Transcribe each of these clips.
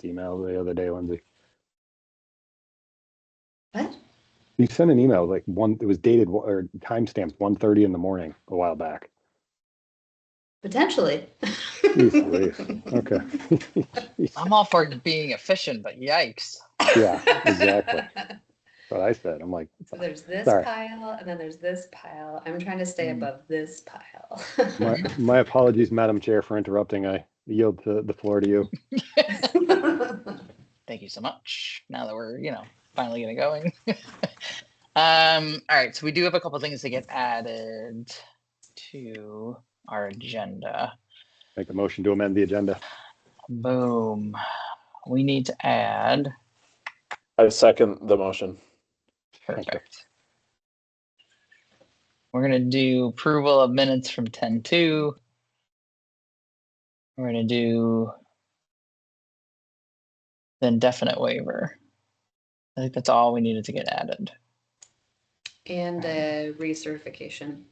email the other day, Lindsay. What? You sent an email like it was dated or timestamped 1:30 in the morning a while back. Potentially. Okay. I'm all for being efficient, but yikes. Yeah, exactly. What I said. I'm like, so there's this pile, and then there's this pile. I'm trying to stay above this pile. my apologies, Madam Chair, for interrupting. I yield the floor to you. Thank you so much. Now that we're, finally getting going. All right, so we do have a couple things to get added to our agenda. Make a motion to amend the agenda. Boom. We need to add. I second the motion. Perfect. We're going to do approval of minutes from 10-2. We're going to do the indefinite waiver. I think that's all we needed to get added. And recertification.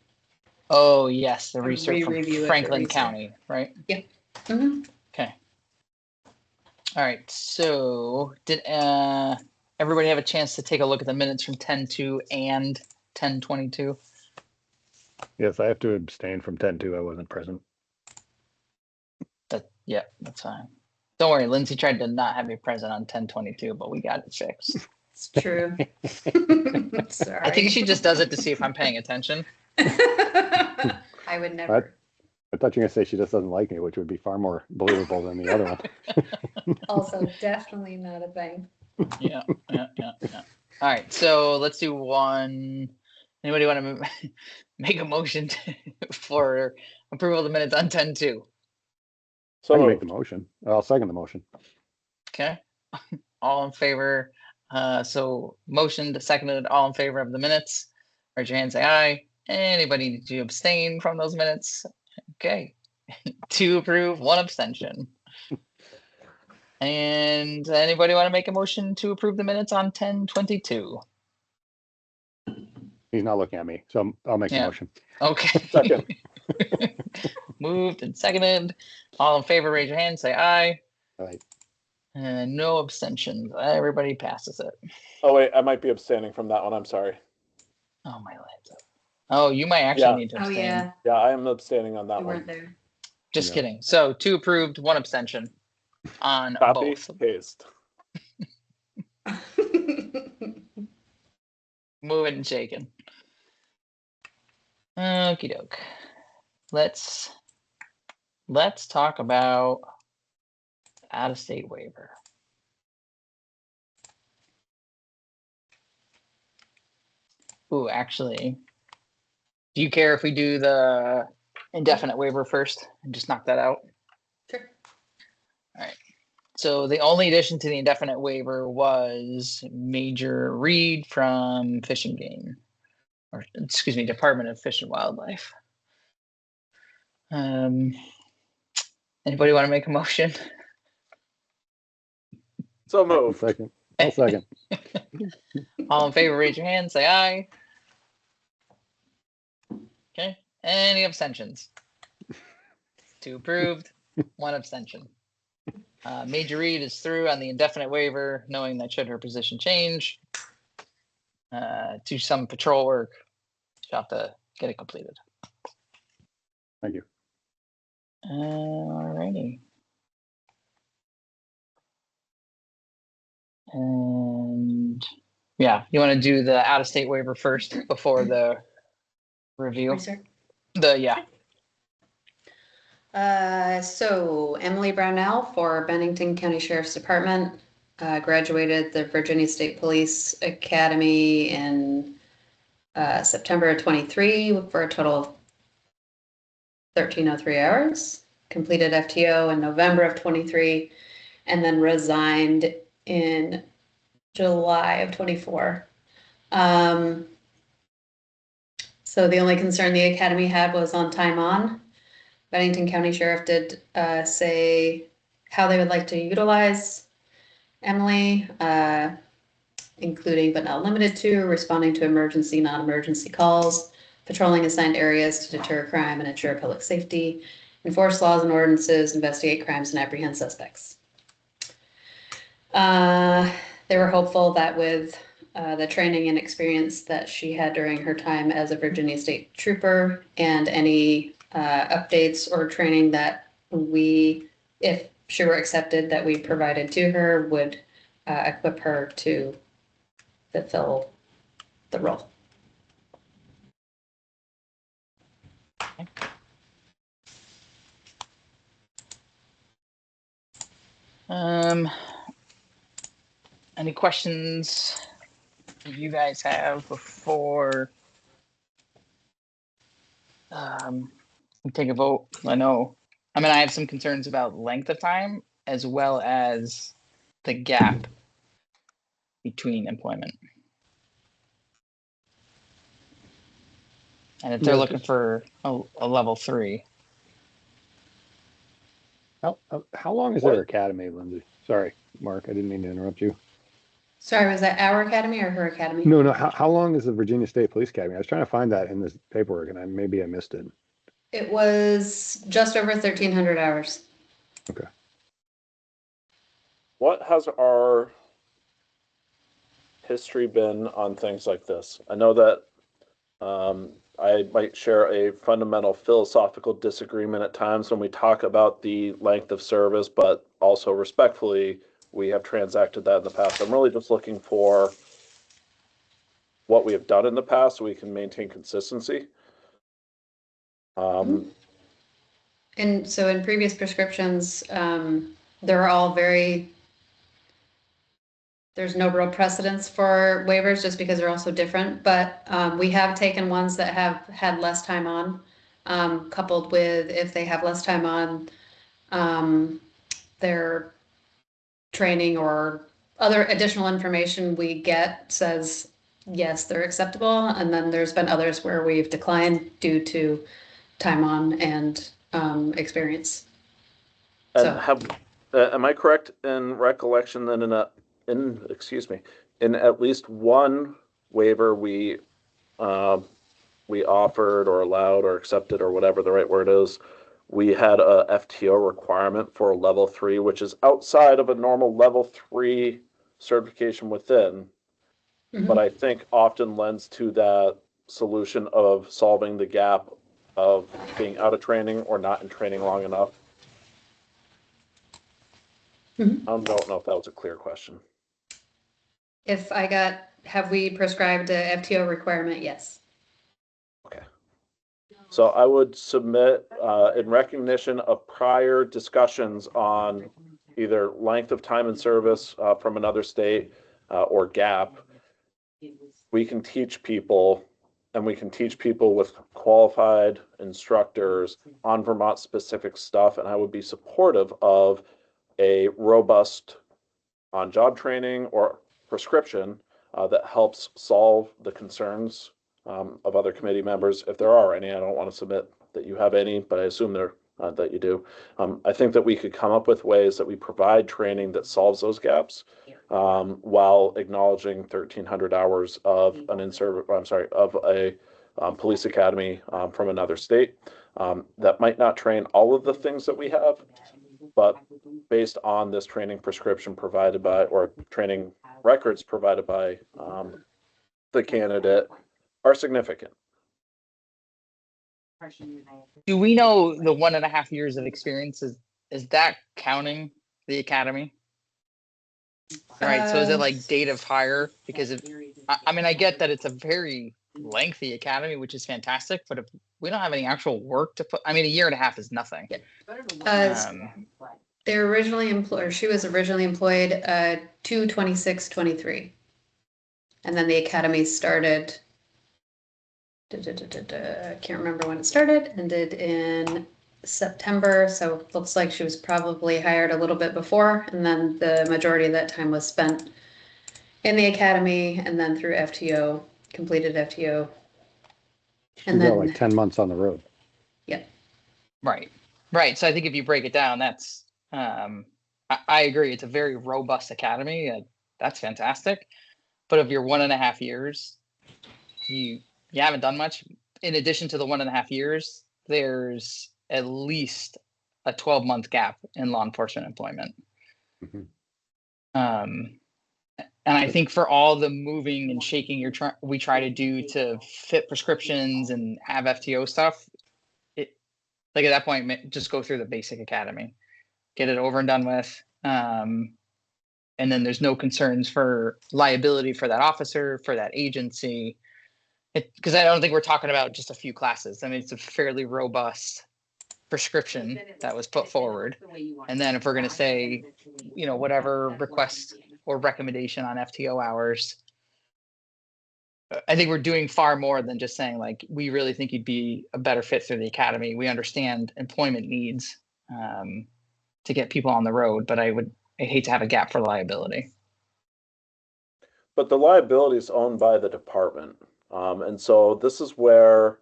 Oh, yes, the research from Franklin County, right? Yep. Mm-hmm. Okay. All right, so did everybody have a chance to take a look at the minutes from 10-2 and 10-22? Yes, I have to abstain from 10-2. I wasn't present. Yeah, that's fine. Don't worry, Lindsay tried to not have you present on 10-22, but we got it fixed. It's true. Sorry. I think she just does it to see if I'm paying attention. I would never. I thought you were going to say she just doesn't like me, which would be far more believable than the other one. Also, definitely not a thing. Yeah. All right, so let's do one. Anybody want to make a motion for approval of the minutes on 10-2? So I can make the motion. I'll second the motion. Okay. All in favor. So motion to seconded. All in favor of the minutes. Raise your hand. Say aye. Anybody need to abstain from those minutes? Okay. 2 approve. 1 abstention. And anybody want to make a motion to approve the minutes on 10-22? He's not looking at me, so I'll make the motion. Okay. Second. Moved and seconded. All in favor, raise your hand. Say aye. Aye. And no abstentions. Everybody passes it. Oh wait, I might be abstaining from that one. I'm sorry. Oh my life. Oh, you might actually need to abstain. Oh yeah. Yeah, I am abstaining on that You one. weren't there. Just kidding. So 2 approved, 1 abstention on Copy, both. paste. Moving and shaking. Okie doke. Let's talk about out-of-state waiver. Ooh, actually, do you care if we do the indefinite waiver first and just knock that out? Sure. All right. So the only addition to the indefinite waiver was Major Reed from Fish and Game, or excuse me, Department of Fish and Wildlife. Anybody want to make a motion? So move. Second. I'll second. All in favor, raise your hand. Say aye. Okay. Any abstentions? 2 approved, 1 abstention. Major Reed is through on the indefinite waiver, knowing that should her position change to some patrol work, she'll have to get it completed. Thank you. All righty. And yeah, you want to do the out-of-state waiver first before the review? So Emily Brownell for Bennington County Sheriff's Department graduated the Virginia State Police Academy in September of 23 for a total of 1,303 hours. Completed FTO in November of 23, and then resigned in July of 24. So the only concern the academy had was on time on. Bennington County Sheriff did say how they would like to utilize Emily, including but not limited to responding to emergency, non-emergency calls, patrolling assigned areas to deter crime and ensure public safety, enforce laws and ordinances, investigate crimes, and apprehend suspects. They were hopeful that with the training and experience that she had during her time as a Virginia State Trooper and any updates or training that we, if she were accepted, that we provided to her would equip her to fulfill the role. Any questions you guys have before we take a vote? I have some concerns about length of time as well as the gap between employment. And if they're Yeah, looking for a level 3. How long is their academy, Lindsay? Sorry, Mark, I didn't mean to interrupt you. Sorry, was that our academy or her academy? No. How long is the Virginia State Police Academy? I was trying to find that in this paperwork, and maybe I missed it. It was just over 1,300 hours. Okay. What has our history been on things like this? I know that I might share a fundamental philosophical disagreement at times when we talk about the length of service, but also respectfully, we have transacted that in the past. I'm really just looking for what we have done in the past so we can maintain consistency. And so in previous prescriptions, they're all there's no real precedence for waivers just because they're all so different, but we have taken ones that have had less time on, coupled with if they have less time on, their training or other additional information we get says, yes, they're acceptable. And then there's been others where we've declined due to time on and experience. And am I correct in recollection that in at least one waiver we offered or allowed or accepted or whatever the right word is, we had a FTO requirement for a level 3, which is outside of a normal level 3 certification within, but I think often lends to that solution of solving the gap of being out of training or not in training long enough. I don't know if that was a clear question. Have we prescribed a FTO requirement? Yes. Okay. So I would submit in recognition of prior discussions on either length of time in service from another state or gap, we can teach people, and we can teach people with qualified instructors on Vermont specific stuff. And I would be supportive of a robust on-job training or prescription that helps solve the concerns of other committee members, if there are any. I don't want to submit that you have any, but I assume that you do. I think that we could come up with ways that we provide training that solves those gaps while acknowledging 1,300 hours of a police academy from another state that might not train all of the things that we have, but based on this training prescription provided by, or training records provided by the candidate, are significant. Do we know the 1.5 years of experience is that counting the academy? Right. So is it like date of hire? Because I get that it's a very lengthy academy, which is fantastic, but if we don't have any actual work to put, 1.5 years is nothing. They're originally employed, or she was originally employed 2/26/23, and then the academy started. I can't remember when it started. Ended in September, so it looks like she was probably hired a little bit before, and then the majority of that time was spent in the academy, and then through FTO, completed FTO, and then like 10 months on the road. Yeah. Right. So I think if you break it down, that's I agree. It's a very robust academy. That's fantastic. But of your 1.5 years, you haven't done much. In addition to the 1.5 years, there's at least a 12-month gap in law enforcement employment. And I think for all the moving and shaking we try to do to fit prescriptions and have FTO stuff, like at that point, just go through the basic academy, get it over and done with. And then there's no concerns for liability for that officer, for that agency. Because I don't think we're talking about just a few classes. I mean, it's a fairly robust prescription that was put forward. And then if we're going to say, whatever request or recommendation on FTO hours, I think we're doing far more than just saying, like, we really think you'd be a better fit through the academy. We understand employment needs to get people on the road, but I hate to have a gap for liability. But the liability is owned by the department. And so this is where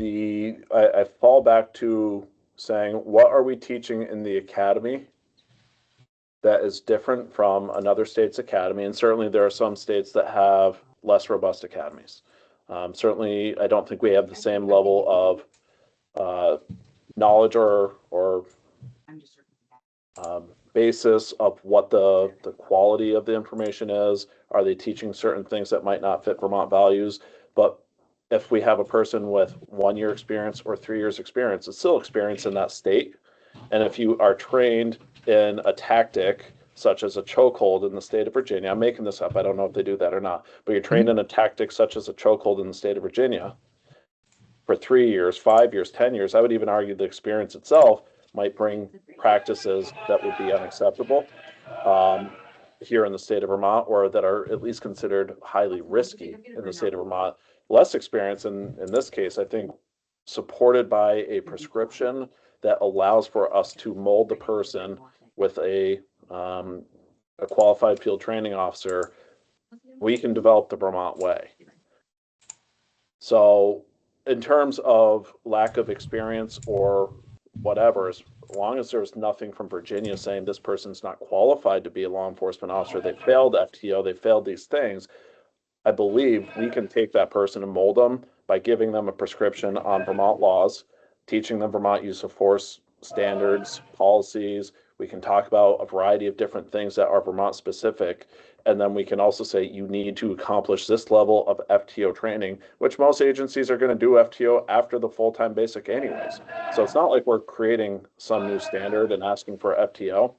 I fall back to saying, what are we teaching in the academy that is different from another state's academy? And certainly there are some states that have less robust academies. Certainly, I don't think we have the same level of knowledge or basis of what the quality of the information is. Are they teaching certain things that might not fit Vermont values? But if we have a person with 1 year experience or 3 years experience, it's still experience in that state. And if you are trained in a tactic such as a chokehold in the state of Virginia, I'm making this up, I don't know if they do that or not, but you're trained in a tactic such as a chokehold in the state of Virginia for 3 years, 5 years, 10 years, I would even argue the experience itself might bring practices that would be unacceptable here in the state of Vermont, or that are at least considered highly risky in the state of Vermont. Less experience in this case, I think, supported by a prescription that allows for us to mold the person with a qualified field training officer, we can develop the Vermont way. So in terms of lack of experience or whatever, as long as there's nothing from Virginia saying this person's not qualified to be a law enforcement officer, they failed FTO, they failed these things, I believe we can take that person and mold them by giving them a prescription on Vermont laws, teaching them Vermont use of force standards, policies. We can talk about a variety of different things that are Vermont specific. And then we can also say you need to accomplish this level of FTO training, which most agencies are going to do FTO after the full-time basic anyways. So it's not like we're creating some new standard and asking for FTO.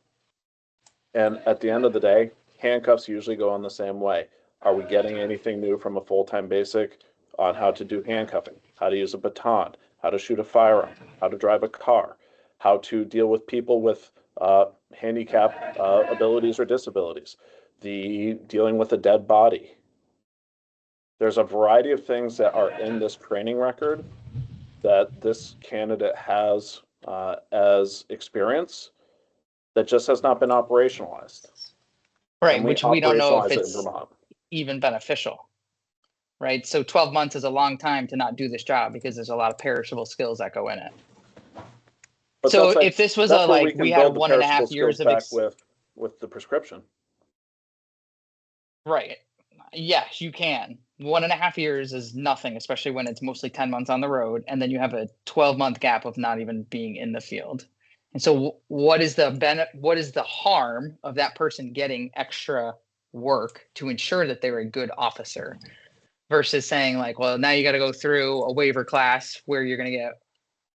And at the end of the day, handcuffs usually go on the same way. Are we getting anything new from a full-time basic on how to do handcuffing, how to use a baton, how to shoot a firearm, how to drive a car, how to deal with people with handicap abilities or disabilities, dealing with a dead body? There's a variety of things that are in this training record that this candidate has as experience that just has not been operationalized. Right, which we don't know if operationalize it in it's Vermont. even beneficial. Right, so 12 months is a long time to not do this job because there's a lot of perishable skills that go in it. But So if this was we had 1.5 years of with the prescription. Right. Yes, you can. 1.5 years is nothing, especially when it's mostly 10 months on the road. And then you have a 12-month gap of not even being in the field. And so what is the harm of that person getting extra work to ensure that they're a good officer versus saying, like, well, now you got to go through a waiver class where you're going to get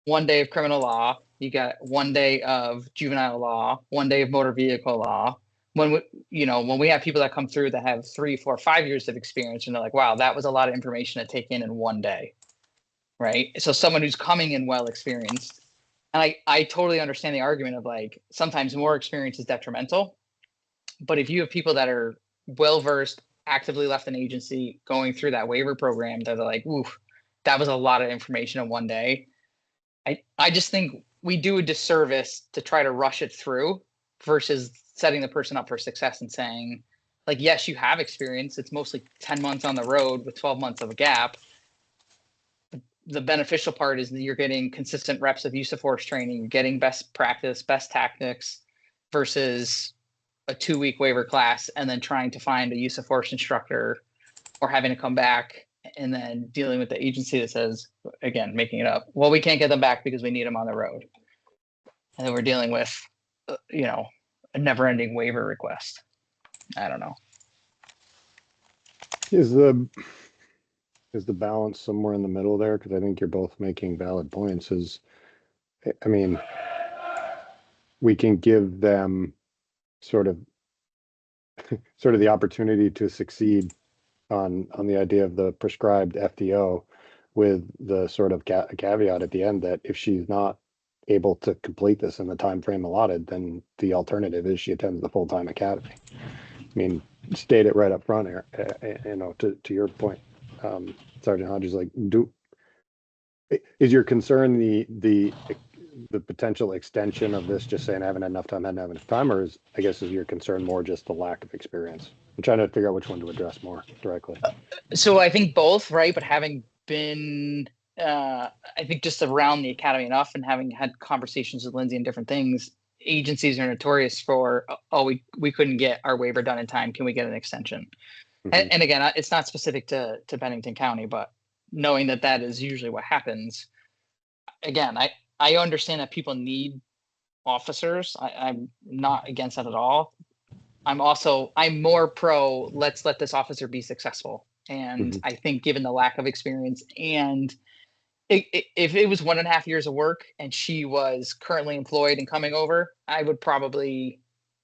1 day of criminal law, you got 1 day of juvenile law, 1 day of motor vehicle law. When we have people that come through that have 3, 4, 5 years of experience, and they're like, wow, that was a lot of information to take in 1 day, right? So someone who's coming in well experienced, and I totally understand the argument of, like, sometimes more experience is detrimental, but if you have people that are well versed, actively left an agency, going through that waiver program, that are like, oof, that was a lot of information in 1 day. I just think we do a disservice to try to rush it through versus setting the person up for success and saying, like, yes, you have experience. It's mostly 10 months on the road with 12 months of a gap. The beneficial part is that you're getting consistent reps of use of force training, you're getting best practice, best tactics versus a 2-week waiver class and then trying to find a use of force instructor or having to come back and then dealing with the agency that says, again, making it up, well, we can't get them back because we need them on the road. And then we're dealing with, a never-ending waiver request. I don't know. Is the balance somewhere in the middle there? Because I think you're both making valid points. I mean, we can give them sort of the opportunity to succeed on the idea of the prescribed FTO, with the sort of caveat at the end that if she's not able to complete this in the time frame allotted, then the alternative is she attends the full-time academy. I mean, state it right up front here. To your point, Sergeant Hodges, like, is your concern the potential extension of this, just saying I haven't had enough time, or is your concern more just the lack of experience? I'm trying to figure out which one to address more directly. So I think both, right? But having been, I think just around the academy enough and having had conversations with Lindsay and different things, agencies are notorious for, oh, we couldn't get our waiver done in time. Can we get an extension? Mhm. And again, it's not specific to Bennington County, but knowing that is usually what happens. Again, I understand that people need officers. I'm not against that at all. I'm more pro, let's let this officer be successful. And Mhm. I think given the lack of experience, and if it was 1.5 years of work and she was currently employed and coming over, I would probably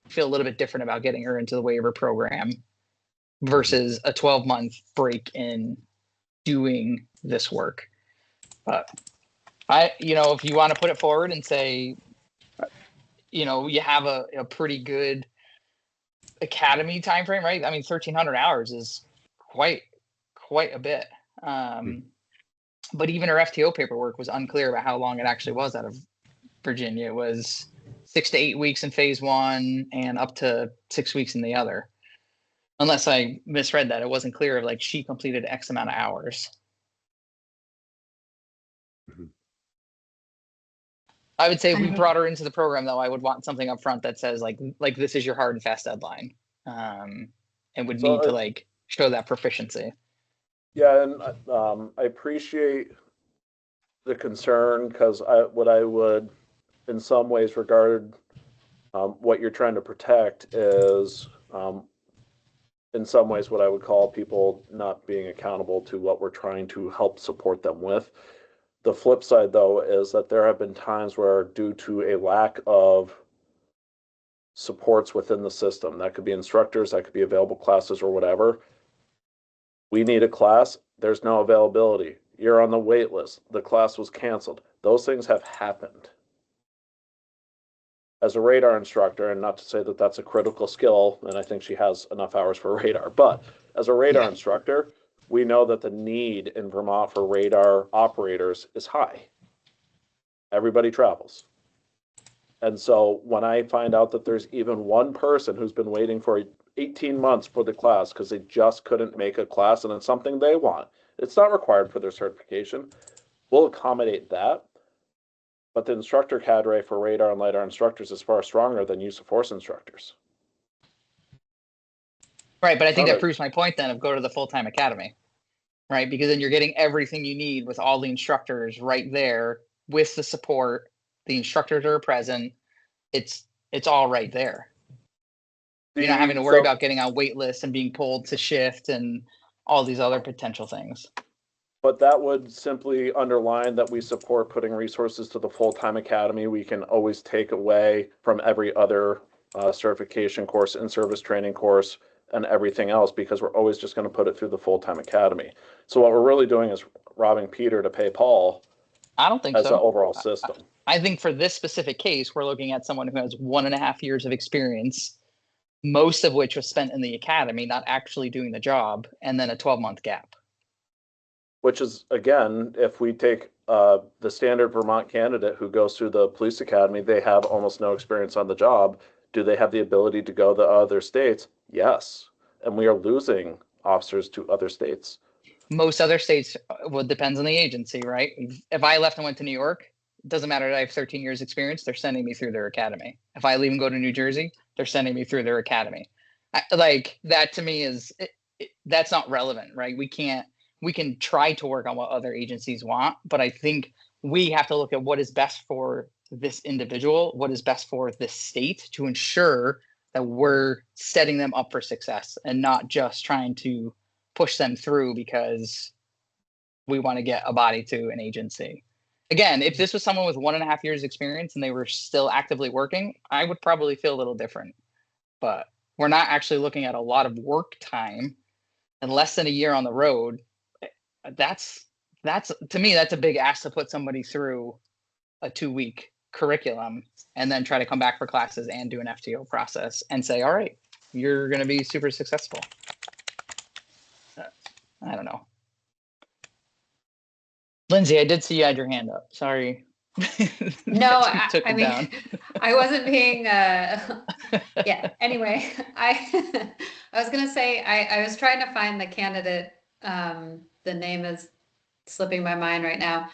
feel a little bit different about getting her into the waiver program versus a 12-month break in doing this work. But if you want to put it forward and say, you have a pretty good academy timeframe, right? I mean, 1,300 hours is quite a bit. But even her FTO paperwork was unclear about how long it actually was out of Virginia. It was 6 to 8 weeks in phase one and up to 6 weeks in the other. Unless I misread that. It wasn't clear of like she completed X amount of hours. I would say if we brought her into the program, though, I would want something up front that says like this is your hard and fast deadline, and would need to like show that proficiency. Yeah, and I appreciate the concern, because what I would in some ways regard what you're trying to protect is in some ways what I would call people not being accountable to what we're trying to help support them with. The flip side, though, is that there have been times where, due to a lack of supports within the system, that could be instructors, that could be available classes or whatever, we need a class, there's no availability, you're on the wait list, the class was canceled. Those things have happened. As a radar instructor, and not to say that that's a critical skill, and I think she has enough hours for radar, but as a radar instructor, we know that the need in Vermont for radar operators is high. Everybody travels. And so when I find out that there's even one person who's been waiting for 18 months for the class because they just couldn't make a class and it's something they want, it's not required for their certification, we'll accommodate that. But the instructor cadre for radar and LiDAR instructors is far stronger than use of force instructors. Right, but I think that proves my point then of go to the full-time academy, right? Because then you're getting everything you need with all the instructors right there with the support. The instructors are present. It's all right there. You're not having to worry about getting on wait lists and being pulled to shift and all these other potential things. But that would simply underline that we support putting resources to the full-time academy. We can always take away from every other certification course, in-service training course, and everything else, because we're always just going to put it through the full-time academy. So what we're really doing is robbing Peter to pay Paul. I don't think as so. an overall system. I think for this specific case, we're looking at someone who has 1.5 years of experience, most of which was spent in the academy, not actually doing the job, and then a 12-month gap. Which is, again, if we take the standard Vermont candidate who goes through the police academy, they have almost no experience on the job. Do they have the ability to go to other states? Yes. And we are losing officers to other states. Most other states, well, it depends on the agency, right? If I left and went to New York, it doesn't matter that I have 13 years experience, they're sending me through their academy. If I leave and go to New Jersey, they're sending me through their academy. Like that to me is, that's not relevant, right? We can try to work on what other agencies want, but I think we have to look at what is best for this individual, what is best for this state to ensure that we're setting them up for success and not just trying to push them through because we want to get a body to an agency. Again, if this was someone with 1.5 years experience and they were still actively working, I would probably feel a little different. But we're not actually looking at a lot of work time and less than a year on the road. That's to me, that's a big ask to put somebody through a 2-week curriculum and then try to come back for classes and do an FTO process and say, all right, you're going to be super successful. I don't know. Lindsay, I did see you had your hand up. Sorry. No, Took I it mean, down. I wasn't being, yeah, anyway, I was gonna say, I was trying to find the candidate, the name is slipping my mind right now.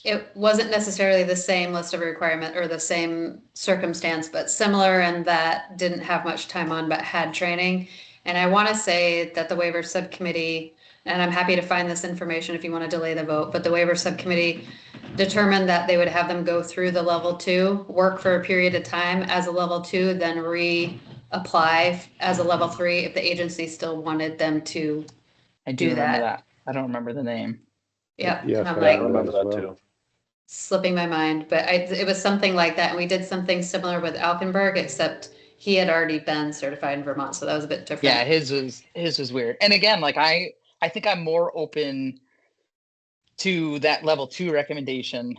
It wasn't necessarily the same list of requirement or the same circumstance, but similar in that didn't have much time on, but had training. And I want to say that the waiver subcommittee, and I'm happy to find this information if you want to delay the vote, but the waiver subcommittee determined that they would have them go through the level 2, work for a period of time as a level 2, then reapply as a level 3 if the agency still wanted them to. I do remember that. that. I don't remember the name. Yep. Yes, And I'm I Yeah, I like, remember as that well. too. slipping my mind, but it was something like that. And we did something similar with Alkenberg, except he had already been certified in Vermont. So that was a bit different. Yeah, his was weird. And again, like I think I'm more open to that level 2 recommendation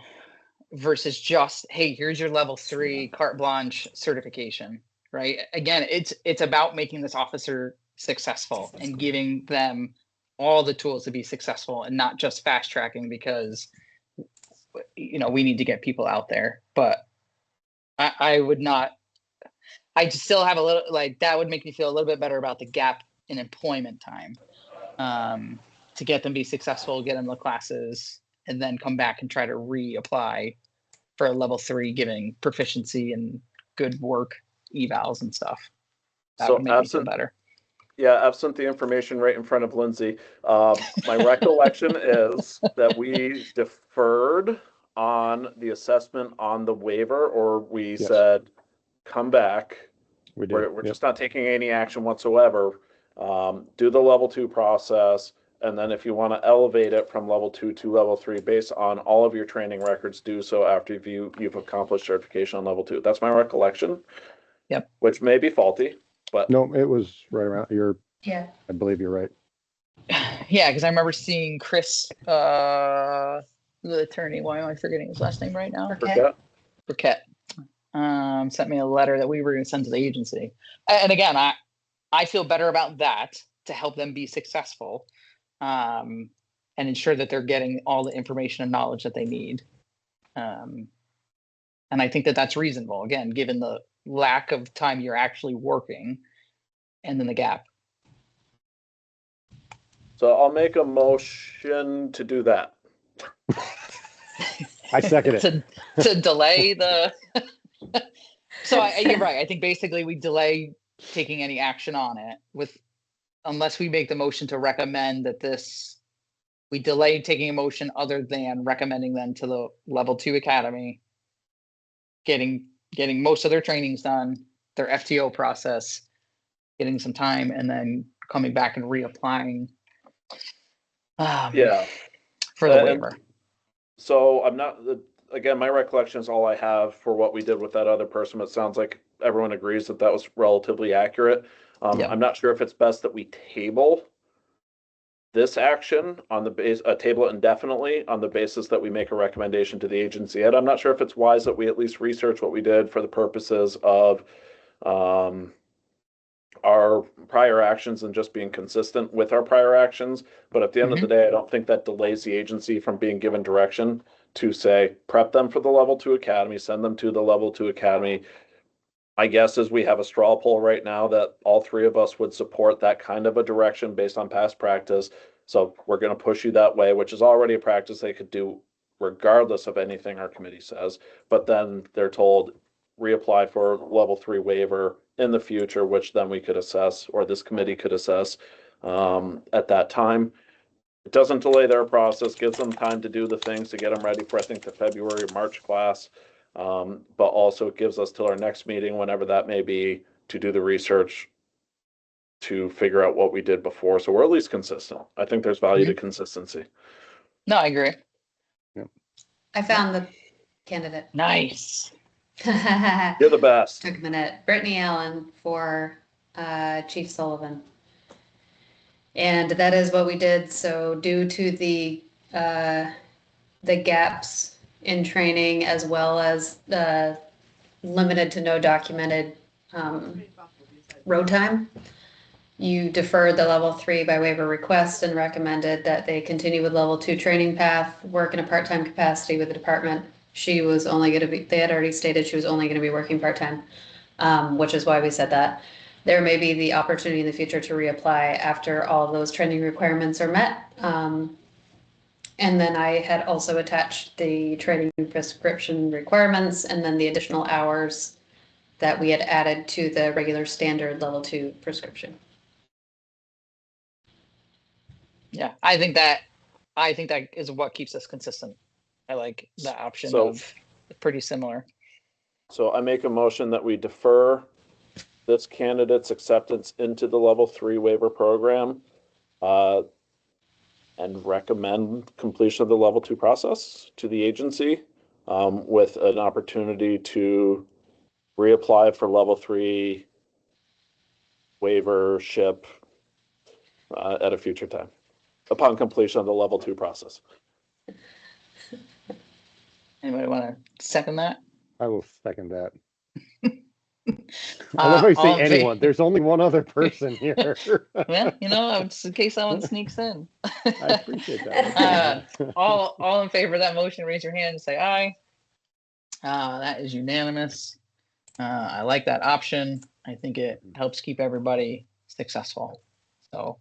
versus just, hey, here's your level 3 carte blanche certification, right? Again, it's about making this officer successful and giving them all the tools to be successful and not just fast tracking because we need to get people out there. But I would not, I still have a little, like, that would make me feel a little bit better about the gap in employment time, to get them be successful, get them the classes, and then come back and try to reapply for a level 3, giving proficiency and good work evals and stuff. That So would make me feel better. Yeah, absent the information right in front of Lindsay, my recollection is that we deferred on the assessment on the waiver, or we Yes. said, come back. We did. We're Yep. just not taking any action whatsoever. Do the level 2 process. And then if you want to elevate it from level 2 to level 3 based on all of your training records, do so after you've accomplished certification on level 2. That's my recollection. Yep. Which may be faulty, but No, it was right around, Yeah. I believe you're right. Yeah, because I remember seeing Chris, the attorney, why am I forgetting his last name right now? Okay. forget. Burkett, sent me a letter that we were going to send to the agency. And again, I feel better about that to help them be successful, and ensure that they're getting all the information and knowledge that they need. And I think that that's reasonable, again, given the lack of time you're actually working and then the gap. So I'll make a motion to do that. I second it. to delay the. So you're right. I think basically we delay taking any action on it unless we make the motion to recommend that we delay taking a motion other than recommending them to the level 2 academy, getting most of their trainings done, their FTO process, getting some time, and then coming back and reapplying. Yeah. For the waiver. So I'm not, again, my recollection is all I have for what we did with that other person. It sounds like everyone agrees that was relatively accurate. Yep. I'm not sure if it's best that we table this action on the base, table it indefinitely on the basis that we make a recommendation to the agency. And I'm not sure if it's wise that we at least research what we did for the purposes of our prior actions and just being consistent with our prior actions. But at the end of the day, I don't think that delays the agency from being given direction to say, prep them for the level 2 academy, send them to the level 2 academy. My guess is we have a straw poll right now that all 3 of us would support that kind of a direction based on past practice. So we're going to push you that way, which is already a practice they could do regardless of anything our committee says. But then they're told, reapply for level 3 waiver in the future, which then we could assess, or this committee could assess at that time. It doesn't delay their process, gives them time to do the things to get them ready for, I think, the February, March class. But also it gives us till our next meeting, whenever that may be, to do the research to figure out what we did before. So we're at least consistent. I think there's value to consistency. No, I agree. I found the candidate. Nice. You're the best. Took a minute. Brittany Allen for Chief Sullivan. And that is what we did. So due to the gaps in training, as well as limited to no documented road time, you deferred the level 3 by waiver request and recommended that they continue with level 2 training path, work in a part-time capacity with the department. She was only going to be, they had already stated she was only going to be working part-time, which is why we said that. There may be the opportunity in the future to reapply after all of those training requirements are met. And then I had also attached the training prescription requirements and then the additional hours that we had added to the regular standard level 2 prescription. Yeah, I think that is what keeps us consistent. I like the option So- of pretty similar. So I make a motion that we defer this candidate's acceptance into the level 3 waiver program, and recommend completion of the level 2 process to the agency, with an opportunity to reapply for level 3 waivership at a future time upon completion of the level 2 process. Anybody want to second that? I will second that. I love how you all say in fa- anyone. There's only one other person here. Well, just in case someone sneaks in. I appreciate that. all in favor of that motion, raise your hand and say aye. That is unanimous. I like that option. I think it helps keep everybody successful. So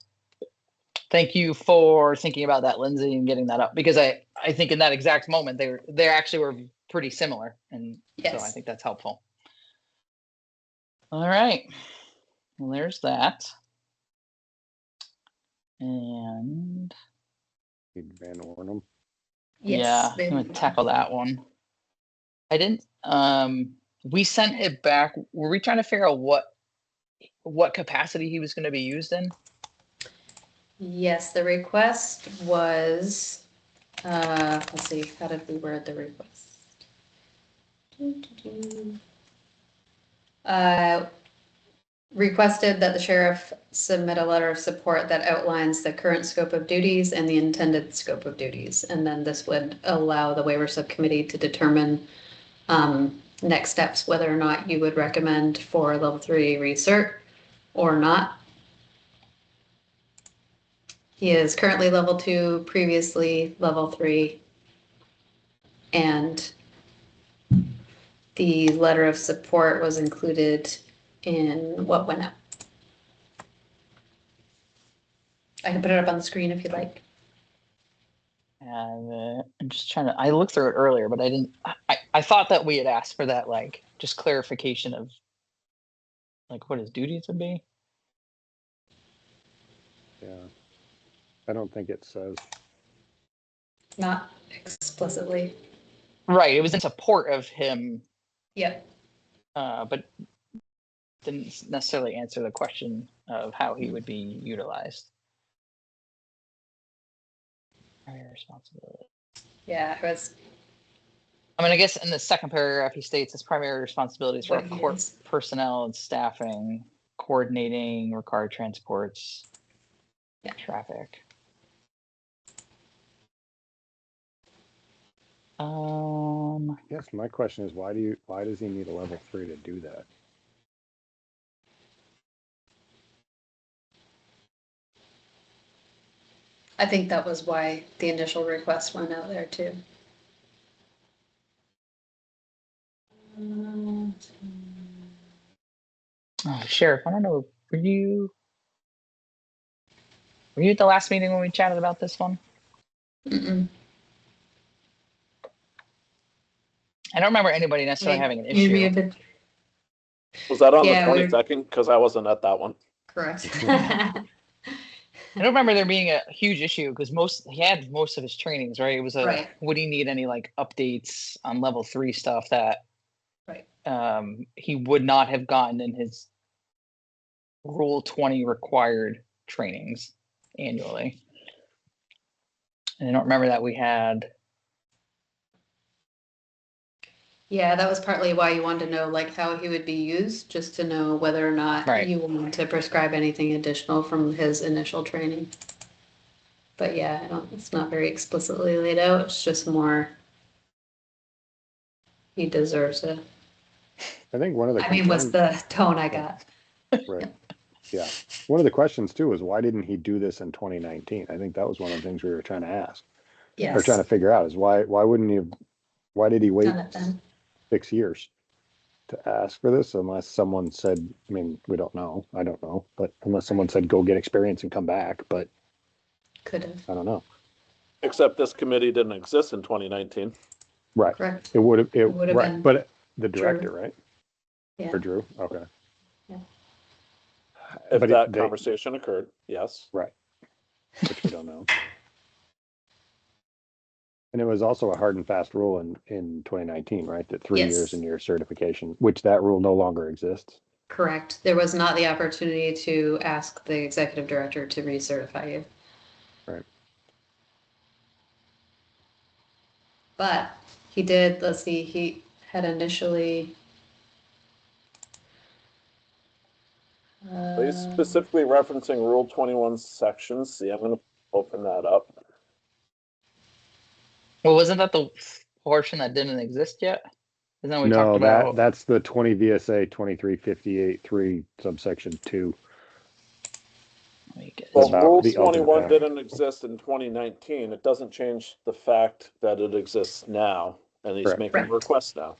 thank you for thinking about that, Lindsay, and getting that up, because I think in that exact moment they actually were pretty similar, and so I Yes. think that's helpful. All right, well, there's that. And Need Van Ornum. yeah, they- I'm gonna tackle that one. I didn't. We sent it back. Were we trying to figure out what capacity he was going to be used in? Yes, the request was, let's see, how did we word the request? Requested that the sheriff submit a letter of support that outlines the current scope of duties and the intended scope of duties. And then this would allow the waiver subcommittee to determine next steps, whether or not you would recommend for level 3 recert or not. He is currently level 2, previously level 3, and the letter of support was included in what went out. I can put it up on the screen if you'd like. And I'm just trying to. I looked through it earlier, but I didn't. I thought that we had asked for that, like, just clarification of like what his duties would be. Yeah. I don't think it says. Not explicitly. Right. It was in support of him, Yep. but didn't necessarily answer the question of how he would be utilized. Primary responsibility. Yeah, it was. I mean, I guess in the second paragraph, he states his primary responsibilities for What he court is. personnel and staffing, coordinating required transports, Yeah. traffic. I guess my question is why does he need a level 3 to do that? I think that was why the initial request went out there too. Sheriff, I don't know. Were you at the last meeting when we chatted about this one? Mm-mm. I don't remember anybody necessarily having an You issue. muted. Was that on Yeah, the we were- 22nd? Because I wasn't at that one. Correct. I don't remember there being a huge issue because he had most of his trainings, right? It was Right. would he need any like updates on level 3 stuff that Right. he would not have gotten in his Rule 20 required trainings annually. And I don't remember that we had. Yeah, that was partly why you wanted to know like how he would be used, just to know whether or not Right. you wanted to prescribe anything additional from his initial training. But yeah, it's not very explicitly laid out. It's just more he deserves it. I think one of the I mean, was concerns, the tone I got. right, yeah. One of the questions too is why didn't he do this in 2019? I think that was one of the things we were trying to ask, or trying Yes. to figure out is why wouldn't he, why did he wait Done it then. 6 years to ask for this unless someone said, I mean, we don't know, I don't know, but unless someone said, go get experience and come back, but Could have. I don't know. Except this committee didn't exist in 2019. Right, Correct. it would have, would've right, been but the director, right? Yeah. Or Drew, okay. If But that they, conversation occurred, yes. right, which we don't know. And it was also a hard and fast rule in 2019, right? That 3 years Yes. in your certification, which that rule no longer exists. Correct. There was not the opportunity to ask the executive director to recertify you. Right. But he did, let's see, he had initially. Are you specifically referencing Rule 21 Section C? I'm going to open that up. Well, wasn't that the portion that didn't exist yet? Isn't that what we No, talked about? that's the 20 VSA 2358(3) subsection 2. Let me get Well, About Rule the alternate 21 path. didn't exist in 2019. It doesn't change the fact that it exists now, and he's Correct. making Correct. requests now.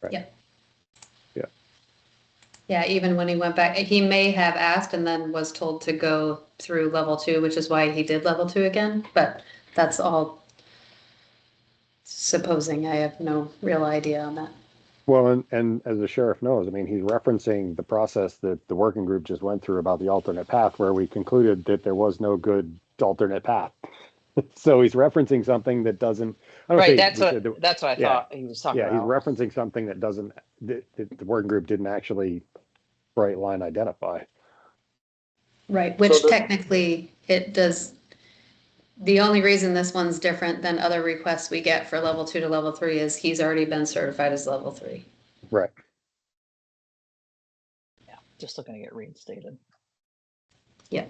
Right. Yeah. Yeah. Yeah, even when he went back, he may have asked and then was told to go through level 2, which is why he did level 2 again. But that's all supposing. I have no real idea on that. Well, and as the sheriff knows, I mean, he's referencing the process that the working group just went through about the alternate path, where we concluded that there was no good alternate path. So he's referencing something that doesn't. I don't Right, say we said that- that's what I yeah, thought he was talking yeah, he's about. referencing something that doesn't, that the working group didn't actually bright line identify. Right, which So the- technically it does. The only reason this one's different than other requests we get for level 2 to level 3 is he's already been certified as level 3. Right. Yeah, just looking to get reinstated. Yeah.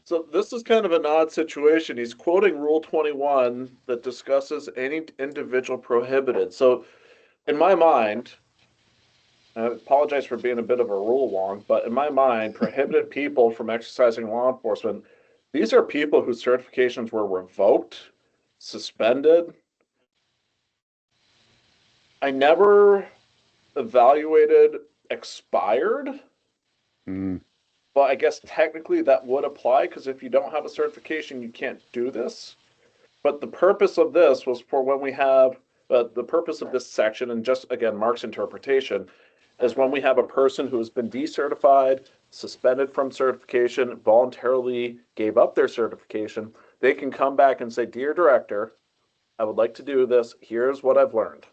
So this is kind of an odd situation. He's quoting Rule 21 that discusses any individual prohibited. So in my mind, I apologize for being a bit of a rule wonk, but in my mind, prohibited people from exercising law enforcement, these are people whose certifications were revoked, suspended. I never evaluated expired, Mm, but I guess technically that would apply because if you don't have a certification, you can't do this. But the purpose of this was for when we have the purpose of this section, and just again, Mark's interpretation, is when we have a person who has been decertified, suspended from certification, voluntarily gave up their certification, they can come back and say, Dear Director, I would like to do this. Here's what I've learned.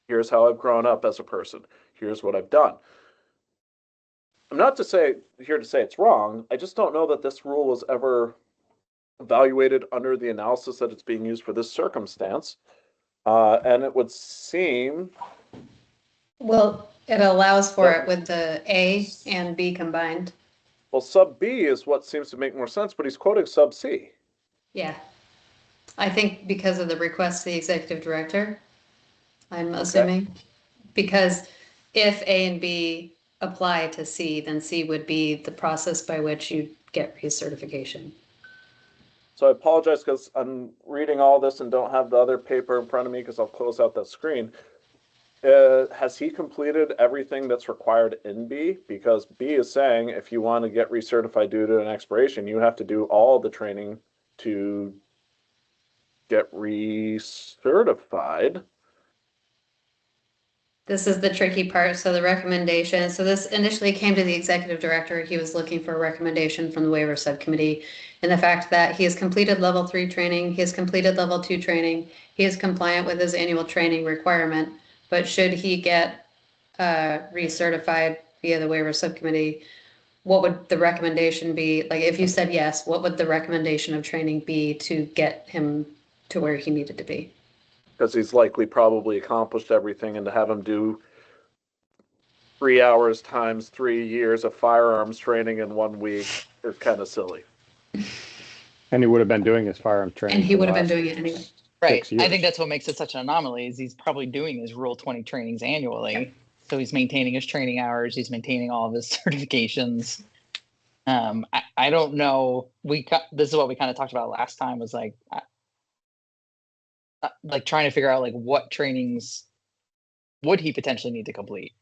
Here's how I've grown up as a person. Here's what I've done. I'm not here to say it's wrong. I just don't know that this rule was ever evaluated under the analysis that it's being used for this circumstance. And it would seem. Well, it allows for it with the A and B combined. Well, sub B is what seems to make more sense, but he's quoting sub C. Yeah. I think because of the request to the executive director, I'm assuming. Because if A and B apply to C, then C would be the process by which you get recertification. So I apologize because I'm reading all this and don't have the other paper in front of me because I'll close out that screen. Has he completed everything that's required in B? Because B is saying if you want to get recertified due to an expiration, you have to do all the training to get recertified. This is the tricky part. So the recommendation, so this initially came to the executive director. He was looking for a recommendation from the waiver subcommittee. And the fact that he has completed level 3 training, he has completed level 2 training, he is compliant with his annual training requirement. But should he get recertified via the waiver subcommittee, what would the recommendation be? Like, if you said yes, what would the recommendation of training be to get him to where he needed to be? Because he's likely probably accomplished everything, and to have him do 3 hours times 3 years of firearms training in 1 week is kind of silly. And he would have been doing his firearms training. And he for the would have been last doing it anyway. Right. 6 years. I think that's what makes it such an anomaly is he's probably doing his Rule 20 trainings annually. So he's maintaining his training hours. He's maintaining all of his certifications. I don't know. This is what we kind of talked about last time was like trying to figure out like what trainings would he potentially need to complete.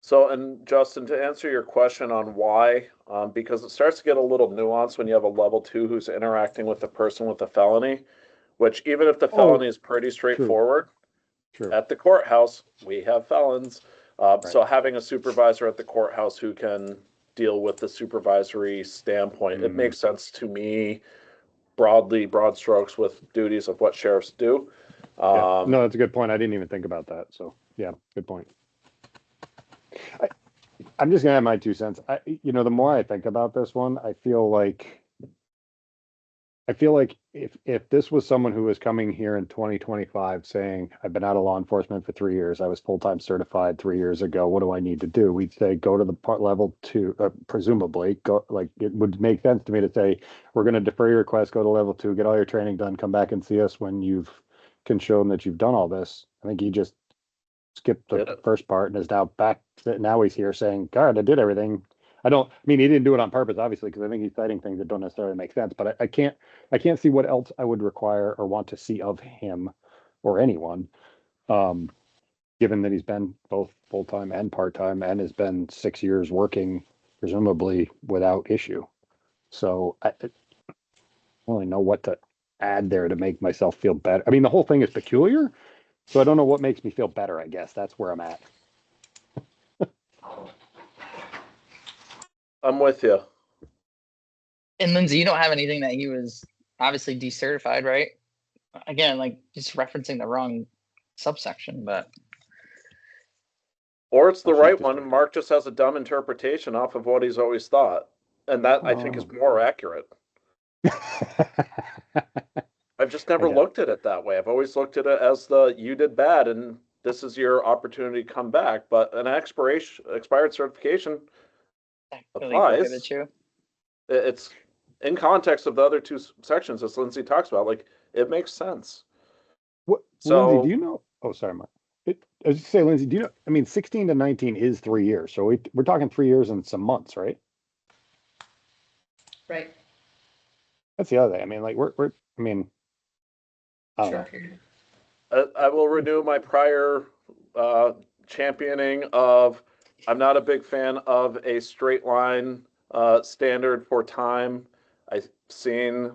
So, and Justin, to answer your question on why, because it starts to get a little nuanced when you have a level 2 who's interacting with a person with a felony, which even if the felony is pretty straightforward, True. at the courthouse, we have felons. So having a supervisor at the courthouse who can deal with the supervisory standpoint, it makes sense to me broad strokes with duties of what sheriffs do. Yeah. No, that's a good point. I didn't even think about that. So yeah, good point. I'm just gonna have my 2 cents. The more I think about this one, I feel like if this was someone who was coming here in 2025 saying, I've been out of law enforcement for 3 years, I was full-time certified 3 years ago, what do I need to do? We'd say, go to the level 2, presumably, go, like, it would make sense to me to say, we're going to defer your request, go to level 2, get all your training done, come back and see us when you've can show them that you've done all this. I think he just skipped the first part and is now back. Now he's here saying, God, I did everything. I mean, he didn't do it on purpose, obviously, because I think he's citing things that don't necessarily make sense, but I can't see what else I would require or want to see of him or anyone, given that he's been both full-time and part-time and has been 6 years working, presumably without issue. So I don't really know what to add there to make myself feel better. I mean, the whole thing is peculiar, so I don't know what makes me feel better, I guess. That's where I'm at. I'm with you. And Lindsay, you don't have anything that he was obviously decertified, right? Again, like just referencing the wrong subsection, but. Or it's the right one, and Mark just has a dumb interpretation off of what he's always thought. And that, I think, is more accurate. I've just never looked at it that way. I've always looked at it as you did bad, and this is your opportunity to come back. But an expired certification applies. It's in context of the other 2 sections, as Lindsay talks about. Like, it makes sense. Lindsay, do you know? Oh, sorry, Mark. I was just say, Lindsay, do you know? I mean, 16 to 19 is 3 years, so we're talking 3 years and some months, right? Right. That's the other thing. I mean, like I mean, I don't know. I will renew my prior championing of. I'm not a big fan of a straight line standard for time. I've seen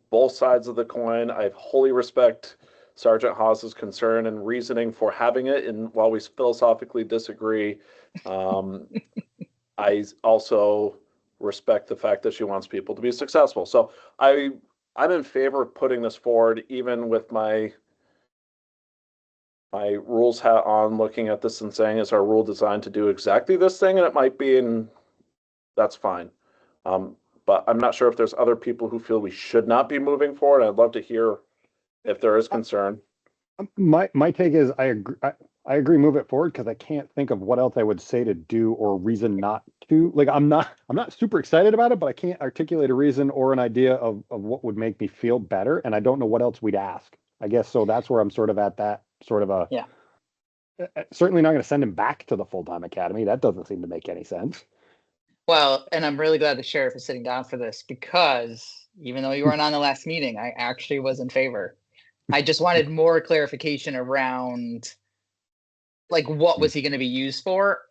both sides of the coin. I wholly respect Sergeant Haas's concern and reasoning for having it, and while we philosophically disagree, I also respect the fact that she wants people to be successful. So I'm in favor of putting this forward, even with my rules hat on, looking at this and saying, is our rule designed to do exactly this thing? And it might be, and that's fine. But I'm not sure if there's other people who feel we should not be moving forward. I'd love to hear if there is concern. My take is I agree, move it forward, because I can't think of what else I would say to do or reason not to. Like, I'm not super excited about it, but I can't articulate a reason or an idea of what would make me feel better, and I don't know what else we'd ask. I guess so. That's where I'm sort of at that sort of a. Yeah. Certainly not going to send him back to the full-time academy. That doesn't seem to make any sense. Well, and I'm really glad the sheriff is sitting down for this, because even though you weren't on the last meeting, I actually was in favor. I just wanted more clarification around, like, what was he going to be used for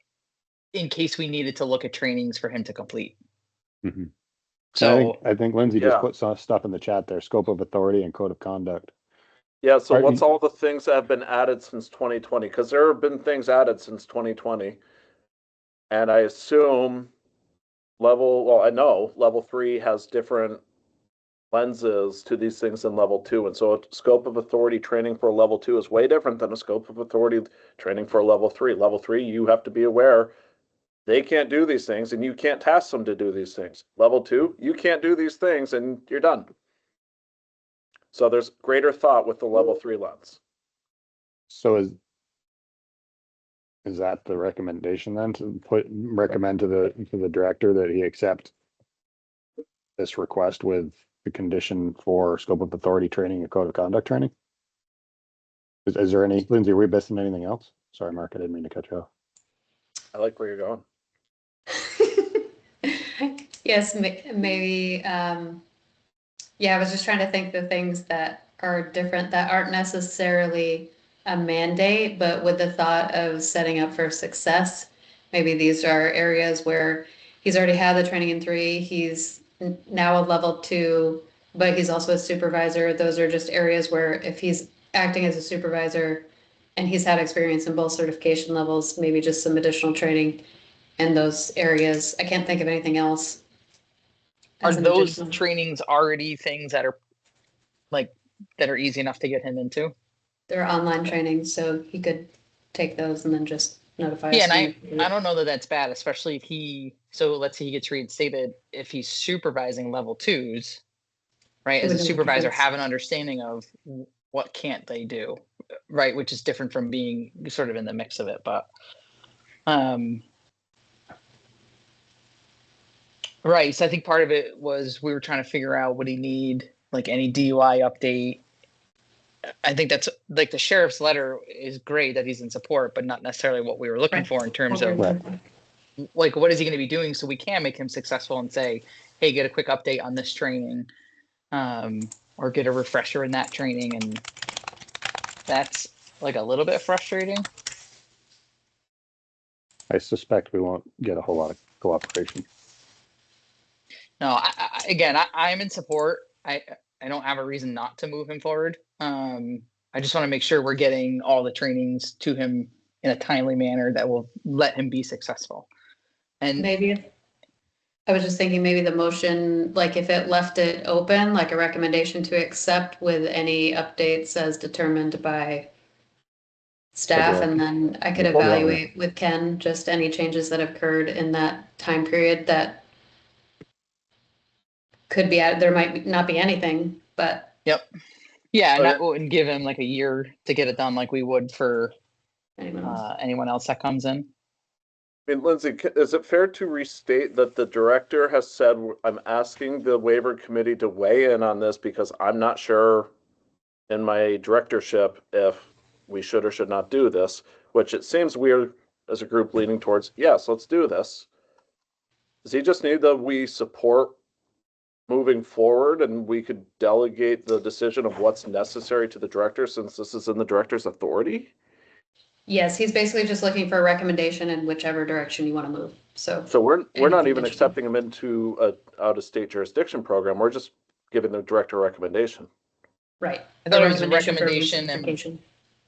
in case we needed to look at trainings for him to complete. Mm-hmm. So I think Lindsay just put some stuff in the chat there, scope of authority and code of conduct. Yeah, so Are what's you- all the things that have been added since 2020? Because there have been things added since 2020. And I assume well, I know level 3 has different lenses to these things than level 2. And so a scope of authority training for a level 2 is way different than a scope of authority training for a level 3. Level 3, you have to be aware they can't do these things and you can't task them to do these things. Level 2, you can't do these things and you're done. So there's greater thought with the level 3 lens. so is that the recommendation then, to recommend to the director that he accept this request with the condition for scope of authority training and code of conduct training? Is there any, Lindsay, are we missing anything else? Sorry, Mark, I didn't mean to cut you off. I like where you're going. Yes, maybe, yeah, I was just trying to think the things that are different, that aren't necessarily a mandate, but with the thought of setting up for success. Maybe these are areas where he's already had the training in 3, he's now a level 2, but he's also a supervisor. Those are just areas where if he's acting as a supervisor and he's had experience in both certification levels, maybe just some additional training in those areas. I can't think of anything else. Are as an those additional- trainings already things that are like that are easy enough to get him into? They're online trainings, so he could take those and then just notify Yeah, us. and I don't know that that's bad, especially if so let's say he gets reinstated, if he's supervising level 2s, right? He As a would know the supervisor, difference. have an understanding of what can't they do, right? Which is different from being sort of in the mix of it. But right. So I think part of it was we were trying to figure out what he need, like any DUI update. I think that's like the sheriff's letter is great that he's in support, but not necessarily what we were looking Right. for in terms of Right. like what is he going to be doing so we can make him successful and say, hey, get a quick update on this training, or get a refresher in that training. And that's like a little bit frustrating. I suspect we won't get a whole lot of cooperation. No, again, I'm in support. I don't have a reason not to move him forward. I just want to make sure we're getting all the trainings to him in a timely manner that will let him be successful. And Maybe, I was just thinking maybe the motion, like if it left it open, like a recommendation to accept with any updates as determined by staff, and then I could No problem. evaluate with Ken just any changes that occurred in that time period that could be added. There might not be anything, but yep. Yeah, and Okay. that wouldn't give him like a year to get it done like we would for anyone else. anyone else that comes in. I mean, Lindsay, is it fair to restate that the director has said, I'm asking the waiver committee to weigh in on this because I'm not sure in my directorship if we should or should not do this, which it seems weird as a group leaning towards, yes, let's do this. Does he just need that we support moving forward and we could delegate the decision of what's necessary to the director since this is in the director's authority? Yes, he's basically just looking for a recommendation in whichever direction you want to move. So So we're not anything even additional. accepting him into a out-of-state jurisdiction program. We're just giving the director a recommendation. Right. I thought it was a for recommendation and recertification.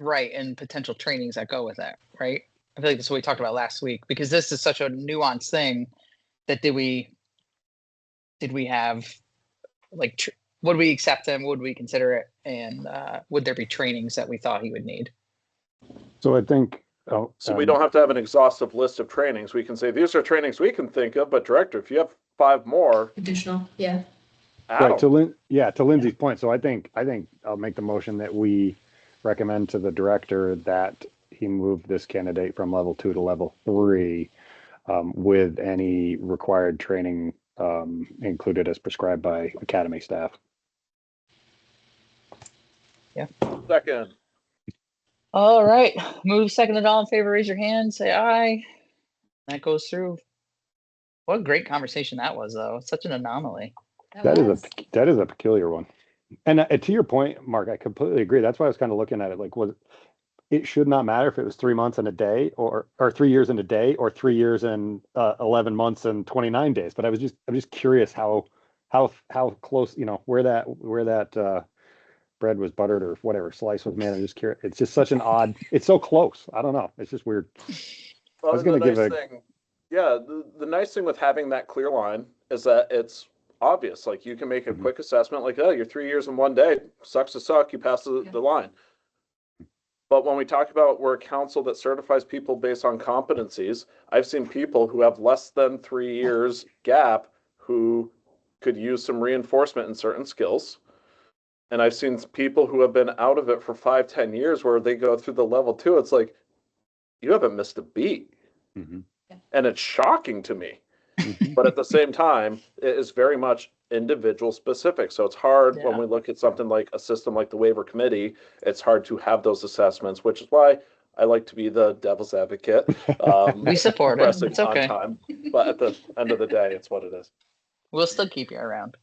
right, and potential trainings that go with that, right? I feel like that's what we talked about last week because this is such a nuanced thing that did we have like would we accept him, would we consider it, and would there be trainings that we thought he would need? So I think, So we don't have to have an exhaustive list of trainings. We can say, these are trainings we can think of, but director, if you have 5 more, Additional, yeah. right, add them. to Lindsay's point. So I think I'll make the motion that we recommend to the director that he move this candidate from level 2 to level 3, with any required training included as prescribed by academy staff. Second. All right, move second and all in favor, raise your hand, say aye. That goes through. What a great conversation that was, though. It's such an anomaly. That is a peculiar one. And to your point, Mark, I completely agree. That's why I was kind of looking at it like, it should not matter if it was 3 months and a day or 3 years and a day or 3 years and 11 months and 29 days. But I'm just curious how close, where that bread was buttered or whatever slice was made. I'm just curious. It's just such an odd. It's so close. I don't know. It's just weird. Well, was and the gonna give nice a- thing, yeah, the nice thing with having that clear line is that it's obvious. Like you can make a Mhm. quick assessment, like, oh, you're 3 years in one day. Sucks to suck. You pass the line. But when we talk about we're a council that certifies people based on competencies, I've seen people who have less than 3 years gap who could use some reinforcement in certain skills. And I've seen people who have been out of it for 5, 10 years where they go through the level 2. It's like, you haven't missed a beat. Mhm. And it's shocking to me. Mhm. But at the same time, it is very much individual specific. So it's hard when Yeah. we look at something like a system like the waiver committee, it's hard to have those assessments, which is why I like to be the devil's advocate. We support it. Pressing It's okay. on time. But at the end of the day, it's what it is. We'll still keep you around.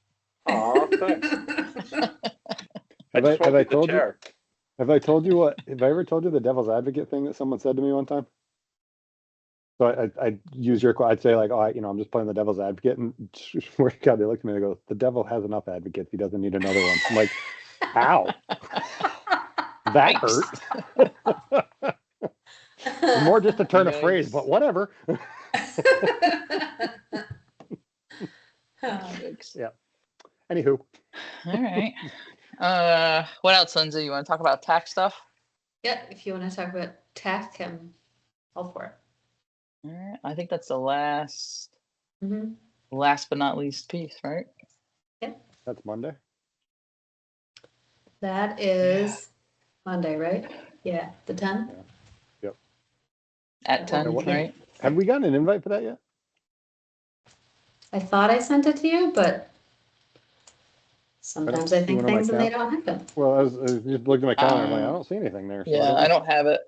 Aw, thanks. I Have I just won't be the told you? chair. Have I told you what? Have I ever told you the devil's advocate thing that someone said to me one time? So I use your I'd say like, oh, I'm just playing the devil's advocate, and swear to God, they look at me and they go, the devil has enough advocates. He doesn't need another one. I'm like, ow, that hurt. More just a turn of phrase, Yikes. but whatever. Yikes. Yeah. Anywho, All right. What else, Lindsay? You want to talk about tax stuff? Yeah, if you want to talk about tech, I'm all for it. All right. I think that's the last Mm-hmm. but not least piece, right? that's Monday. That is Monday, right? Yeah, the 10th. At 10, what- right? Have we gotten an invite for that yet? I thought I sent it to you, but sometimes I see think one on my things and they don't happen. Well, I was just looking at my calendar. I'm like, I Um, don't see anything there. So Yeah, I don't have it.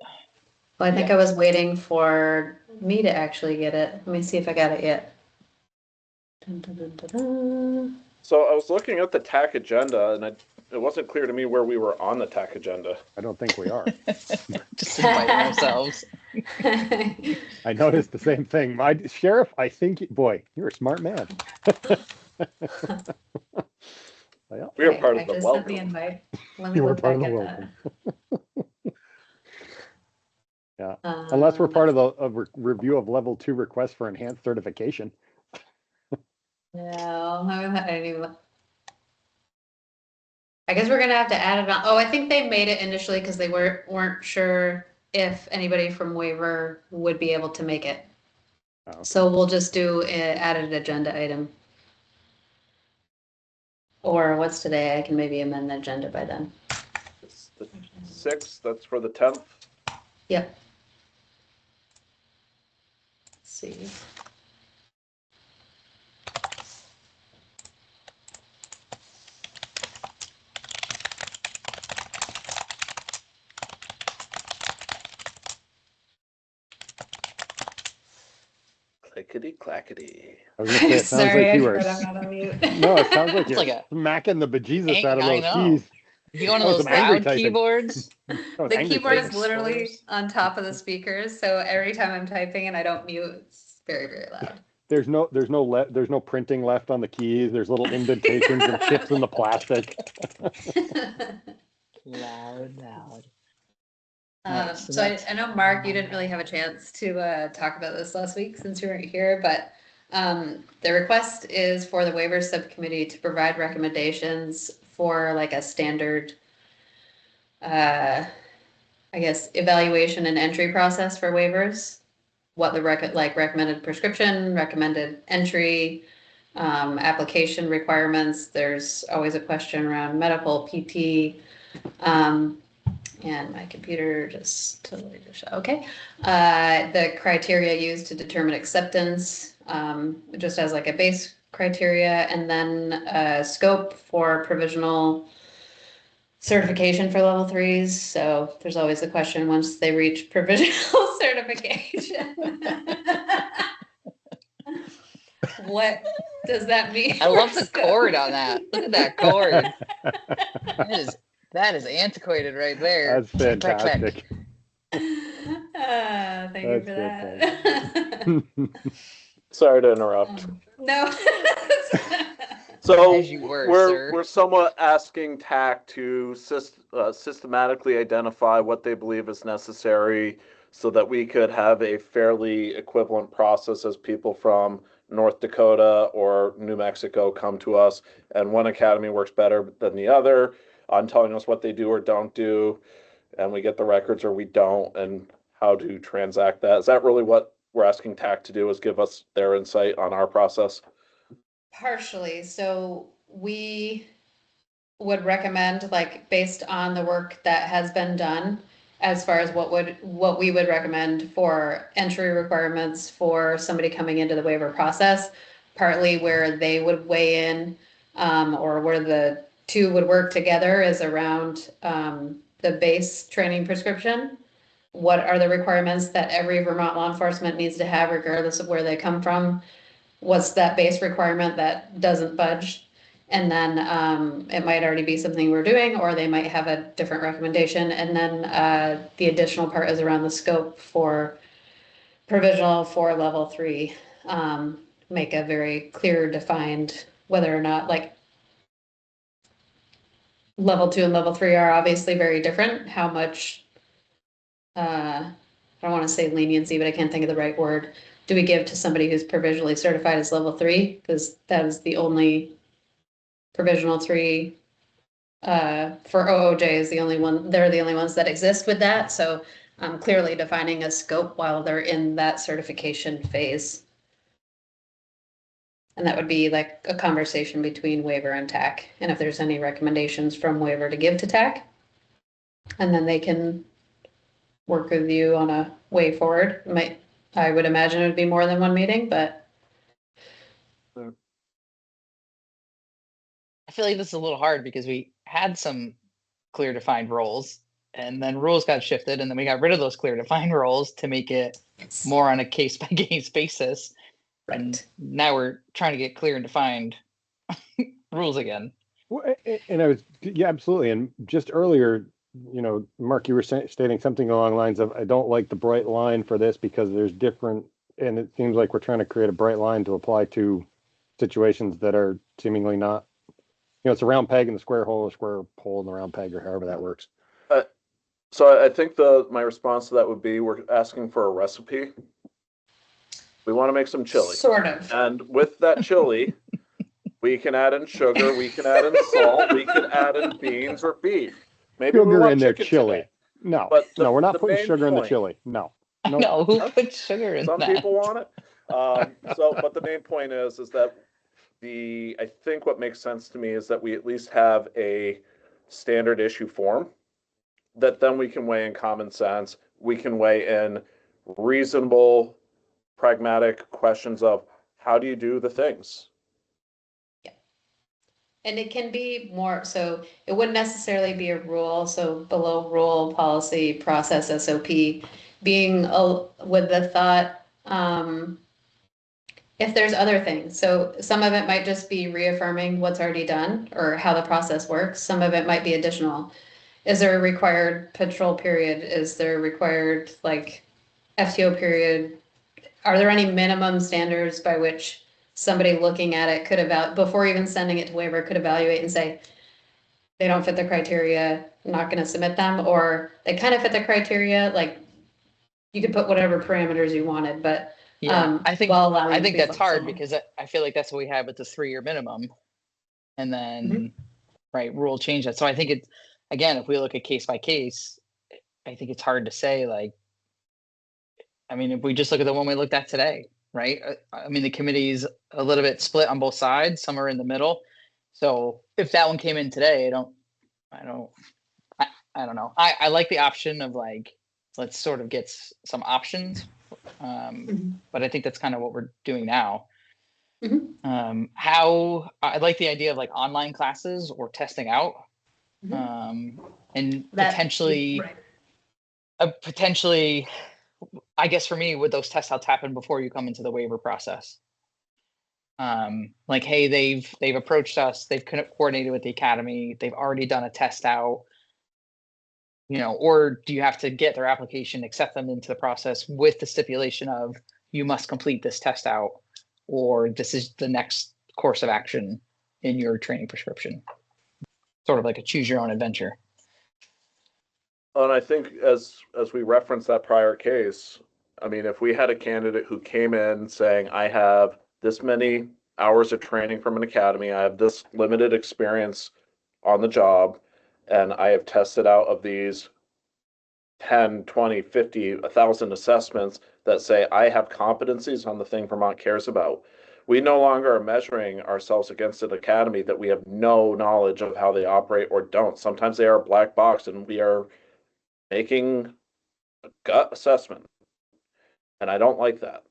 Well, I think Yeah. I was waiting for me to actually get it. Let me see if I got it yet. Dun, dun, dun, dun, dun. So I was looking at the TAC agenda and it wasn't clear to me where we were on the TAC agenda. I don't think we are. Just inviting ourselves. I noticed the same thing. My sheriff, I think, boy, you're a smart man. Well, We are Okay, part I of the just sent the welcome. invite. Let me You were look part of back the at yeah. that. Unless we're part of the review of level 2 request for enhanced certification. No, I didn't even. I guess we're gonna have to add it on. Oh, I think they made it initially because they weren't sure if anybody from Waiver would be able to make it. Oh. So we'll just do an added agenda item. Or what's today? I can maybe amend the agenda by then. It's the 6th, that's for the 10th. Yep. Let's see. Clickety clackety. I was gonna say, it sounds Sorry, like I you were. forgot I'm not on mute. No, it sounds like It's you're like a- smacking the bejesus out of I those know. keys. You one That of was those some angry loud typing. keyboards? That was The angry keyboard typing. is literally Scores. on top of the speakers, so every time I'm typing and I don't mute, it's very, very loud. There's no printing left on the keys. There's little indentations and chips in the plastic. Loud. So that's- I know, Mark, you didn't really have a chance to talk about this last week since you weren't here, but the request is for the waiver subcommittee to provide recommendations for like a standard, I guess, evaluation and entry process for waivers. What the recommended prescription, recommended entry, application requirements. There's always a question around medical, PT, and my computer just totally just okay. The criteria used to determine acceptance, just as like a base criteria, and then scope for provisional certification for level 3s. So there's always the question once they reach provisional certification. What does that mean? I love the for chord scope? on that. Look at that chord. That is antiquated right there. That's Click, click, click. fantastic. Thank you for That's that. Sorry to interrupt. No. So As you were, sir. we're somewhat asking TAC to systematically identify what they believe is necessary so that we could have a fairly equivalent process as people from North Dakota or New Mexico come to us, and one academy works better than the other on telling us what they do or don't do, and we get the records or we don't, and how to transact that. Is that really what we're asking TAC to do, is give us their insight on our process? Partially, so we would recommend, like, based on the work that has been done, as far as what we would recommend for entry requirements for somebody coming into the waiver process, partly where they would weigh in, or where the two would work together is around, the base training prescription. What are the requirements that every Vermont law enforcement needs to have regardless of where they come from? What's that base requirement that doesn't budge? And then it might already be something we're doing, or they might have a different recommendation. And then the additional part is around the scope for provisional for level 3. Make a very clear defined whether or not, like, level 2 and level 3 are obviously very different. How much, I don't want to say leniency, but I can't think of the right word, do we give to somebody who's provisionally certified as level 3? Because that is the only provisional 3 for OOJ is the only one, they're the only ones that exist with that. So clearly defining a scope while they're in that certification phase. And that would be like a conversation between Waiver and TAC. And if there's any recommendations from Waiver to give to TAC, and then they can work with you on a way forward. I would imagine it would be more than one meeting, but I feel like this is a little hard because we had some clear defined roles, and then rules got shifted, and then we got rid of those clear defined roles to make it more on a case by case basis. right. And now we're trying to get clear and defined rules again. Well, and I was, yeah, absolutely. And just earlier, Mark, you were stating something along the lines of, I don't like the bright line for this because there's different, and it seems like we're trying to create a bright line to apply to situations that are seemingly not, it's a round peg in the square hole, a square hole in the round peg, or however that works. So I think my response to that would be, we're asking for a recipe. We want to make some chili. Sort of. And with that chili, we can add in sugar, we can add in salt, we can add in beans or beef. Maybe we Sugar want in their chicken chili. today. No, But no, we're not the putting main sugar in the point- chili. No. Nope. No, who put sugar in Some that? people want it. But the main point is that I think what makes sense to me is that we at least have a standard issue form that then we can weigh in common sense. We can weigh in reasonable, pragmatic questions of how do you do the things? And it can be more, so it wouldn't necessarily be a rule, so below rule, policy, process, SOP, being with the thought, if there's other things. So some of it might just be reaffirming what's already done or how the process works. Some of it might be additional. Is there a required patrol period? Is there required, like, FTO period? Are there any minimum standards by which somebody looking at it could before even sending it to Waiver, could evaluate and say, they don't fit the criteria, I'm not going to submit them, or they kind of fit the criteria, like, you could put whatever parameters you wanted, but Yeah, I think while allowing I it to think be that's hard flexible. because I feel like that's what we have with the 3-year minimum, and then Mm-hmm. right, rule change that. So I think it's, again, if we look at case by case, I think it's hard to say, like, I mean, if we just look at the one we looked at today, right? I mean, the committee's a little bit split on both sides. Some are in the middle. So if that one came in today, I don't know. I like the option of, like, let's sort of get some options. But I think that's kind of what we're doing now. How I like the idea of, like, online classes or testing out, and potentially, potentially, I guess for me, would those test outs happen before you come into the waiver process? Like, hey, they've approached us, they've coordinated with the academy, they've already done a test out, or do you have to get their application, accept them into the process with the stipulation of you must complete this test out, or this is the next course of action in your training prescription. Sort of like a choose your own adventure. And I think as we referenced that prior case, I mean, if we had a candidate who came in saying, I have this many hours of training from an academy, I have this limited experience on the job, and I have tested out of these 10, 20, 50, 1,000 assessments that say I have competencies on the thing Vermont cares about. We no longer are measuring ourselves against an academy that we have no knowledge of how they operate or don't. Sometimes they are a black box, and we are making a gut assessment. And I don't like that.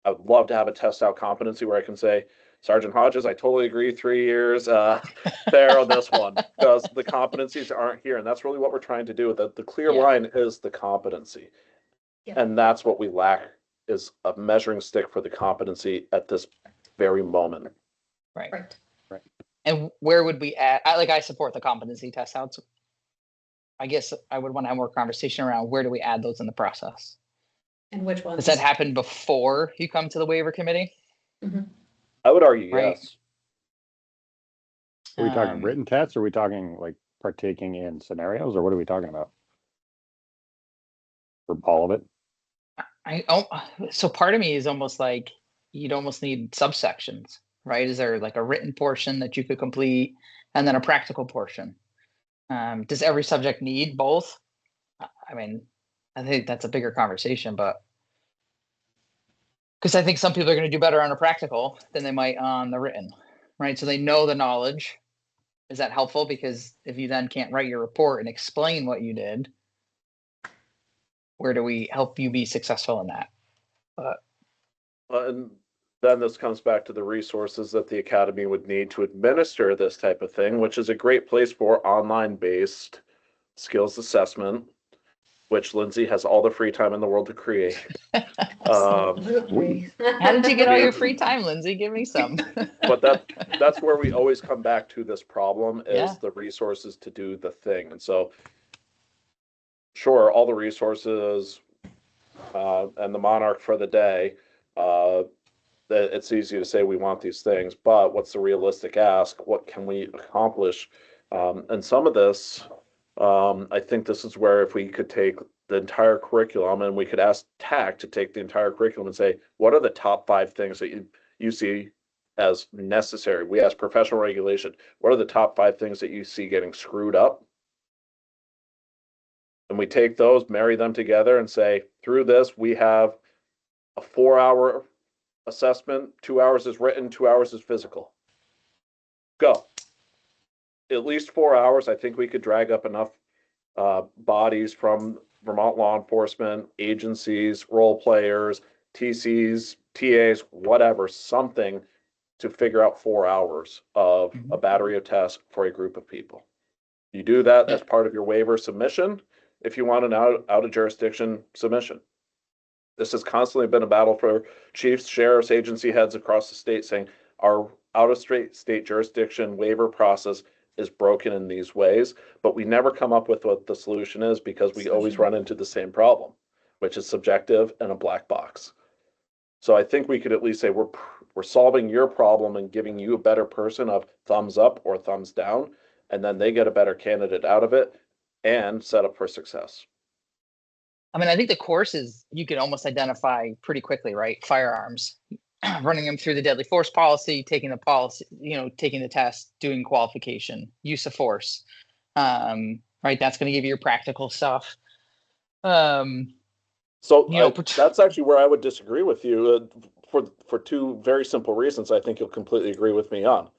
I would love to have a test out competency where I can say, Sergeant Hodges, I totally agree, 3 years fair on this one, because the competencies aren't here. And that's really what we're trying to do. The clear Yeah. line is the competency. Yeah. And that's what we lack, is a measuring stick for the competency at this very moment. Right. Right. And where would we add, I support the competency test outs. I guess I would want to have more conversation around where do we add those in the process? And which ones? Does that happen before you come to the waiver committee? I would argue Right. yes. Are we talking Um, written tests? Or are we talking like partaking in scenarios, or what are we talking about? For all of it? So part of me is almost like you'd almost need subsections, right? Is there like a written portion that you could complete and then a practical portion? Does every subject need both? I mean, I think that's a bigger conversation, but because I think some people are going to do better on a practical than they might on the written, right? So they know the knowledge. Is that helpful? Because if you then can't write your report and explain what you did, where do we help you be successful in that? And then this comes back to the resources that the academy would need to administer this type of thing, which is a great place for online-based skills assessment, which Lindsay has all the free time in the world to create. Absolutely. How did you get all your free time, Lindsay? Give me some. But that's where we always come back to this problem, is Yeah. the resources to do the thing. And so, sure, all the resources and the monarch for the day, it's easy to say we want these things, but what's the realistic ask? What can we accomplish? And some of this, I think this is where if we could take the entire curriculum and we could ask TAC to take the entire curriculum and say, what are the top 5 things that you see as necessary? We ask professional regulation, what are the top 5 things that you see getting screwed up? And we take those, marry them together and say, through this, we have a 4-hour assessment, 2 hours is written, 2 hours is physical. Go. At least 4 hours. I think we could drag up enough bodies from Vermont law enforcement, agencies, role players, TCs, TAs, whatever, something to figure out 4 hours of a battery of tests for a group of people. You do that as part of your waiver submission if you want an out of jurisdiction submission. This has constantly been a battle for chiefs, sheriffs, agency heads across the state saying our out of state jurisdiction waiver process is broken in these ways, but we never come up with what the solution is because we always run into the same problem, which is subjective and a black box. So I think we could at least say we're solving your problem and giving you a better person of thumbs up or thumbs down, and then they get a better candidate out of it and set up for success. I mean, I think the courses you can almost identify pretty quickly, right? Firearms, running them through the deadly force policy, taking the policy, taking the test, doing qualification, use of force. Right. That's going to give you your practical stuff. That's actually where I would disagree with you for 2 very simple reasons. I think you'll completely agree with me on.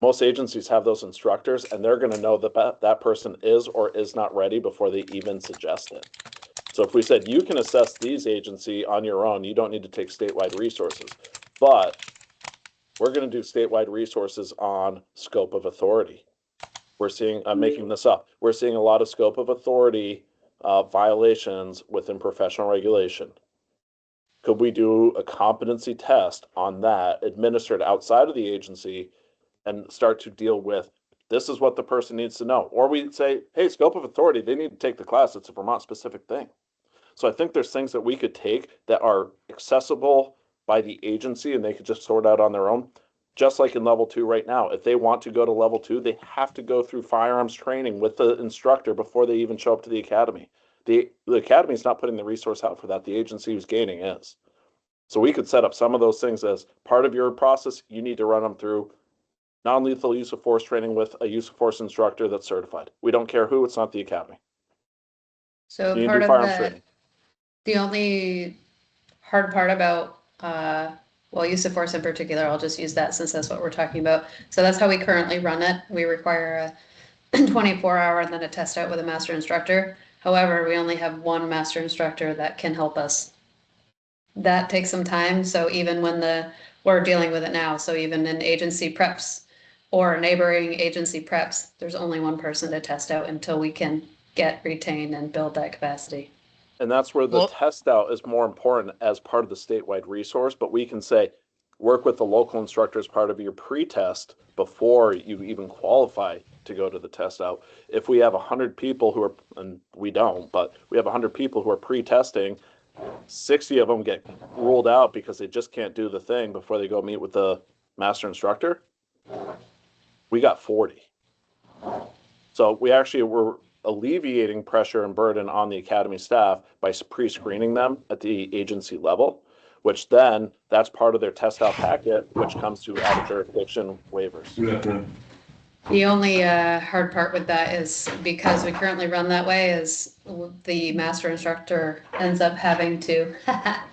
Most agencies have those instructors, and they're going to know that person is or is not ready before they even suggest it. So if we said you can assess these agency on your own, you don't need to take statewide resources, but we're going to do statewide resources on scope of authority. We're seeing, I'm making this up, we're seeing a lot of scope of authority violations within professional regulation. Could we do a competency test on that administered outside of the agency and start to deal with, this is what the person needs to know? Or we say, hey, scope of authority, they need to take the class. It's a Vermont specific thing. So I think there's things that we could take that are accessible by the agency and they could just sort out on their own. just like in level 2 right now. If they want to go to level 2, they have to go through firearms training with the instructor before they even show up to the academy. The academy is not putting the resource out for that. The agency who's gaining is. So we could set up some of those things as part of your process. You need to run them through non-lethal use of force training with a use of force instructor that's certified. We don't care who, it's not the academy. So You need to part do of firearms training. the only hard part about, well, use of force in particular, I'll just use that since that's what we're talking about. So that's how we currently run it. We require a 24-hour and then a test out with a master instructor. However, we only have one master instructor that can help us. That takes some time. So even when we're dealing with it now, so even in agency preps or neighboring agency preps, there's only one person to test out until we can get, retain, and build that capacity. And that's where the Well- test out is more important as part of the statewide resource, but we can say, work with the local instructor as part of your pre-test before you even qualify to go to the test out. If we have 100 people who are, and we don't, but we have 100 people who are pre-testing, 60 of them get ruled out because they just can't do the thing before they go meet with the master instructor. We got 40. So we actually were alleviating pressure and burden on the academy staff by pre-screening them at the agency level, which then that's part of their test out packet, which comes to out of jurisdiction waivers. The only hard part with that is because we currently run that way is the master instructor ends up having to,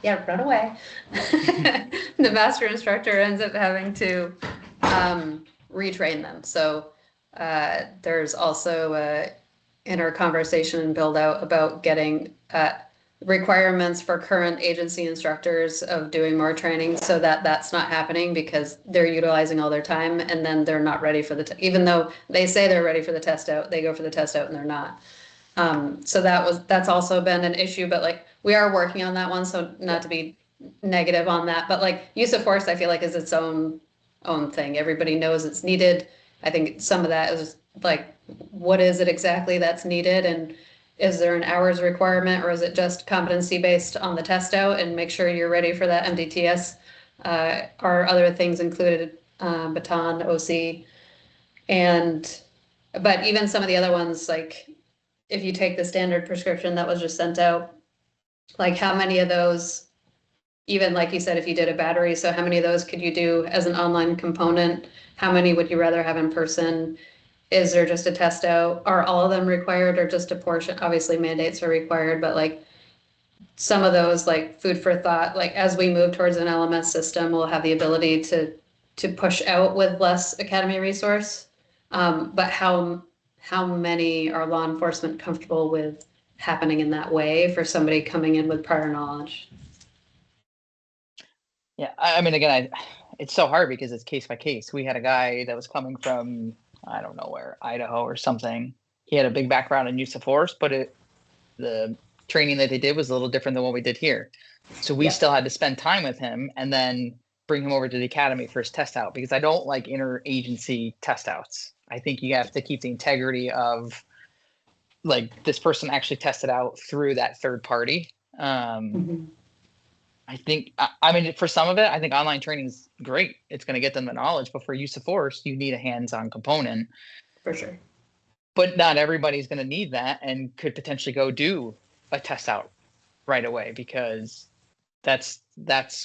yeah, run away. The master instructor ends up having to retrain them. So there's also in our conversation and build out about getting requirements for current agency instructors of doing more training so that that's not happening because they're utilizing all their time and then they're not ready for the, even though they say they're ready for the test out, they go for the test out and they're not. So that's also been an issue, but like we are working on that one. So not to be negative on that, but like use of force, I feel like is its own thing. Everybody knows it's needed. I think some of that is like, what is it exactly that's needed? And is there an hours requirement or is it just competency based on the test out and make sure you're ready for that MDTS? Are other things included, baton, OC, but even some of the other ones, like if you take the standard prescription that was just sent out, like how many of those, even like you said, if you did a battery, so how many of those could you do as an online component? How many would you rather have in person? Is there just a test out? Are all of them required or just a portion? Obviously mandates are required, but like some of those, like food for thought, like as we move towards an LMS system, we'll have the ability to push out with less academy resource. But how many are law enforcement comfortable with happening in that way for somebody coming in with prior knowledge? Yeah, I mean, again, it's so hard because it's case by case. We had a guy that was coming from, I don't know where, Idaho or something. He had a big background in use of force, but the training that they did was a little different than what we did here. So we still had to spend time with him and then bring him over to the academy for his test out because I don't like interagency test outs. I think you have to keep the integrity of like this person actually tested out through that third party. I think, I mean, for some of it, I think online training is great. It's going to get them the knowledge, but for use of force, you need a hands-on component. For sure. But not everybody's going to need that and could potentially go do a test out right away because that's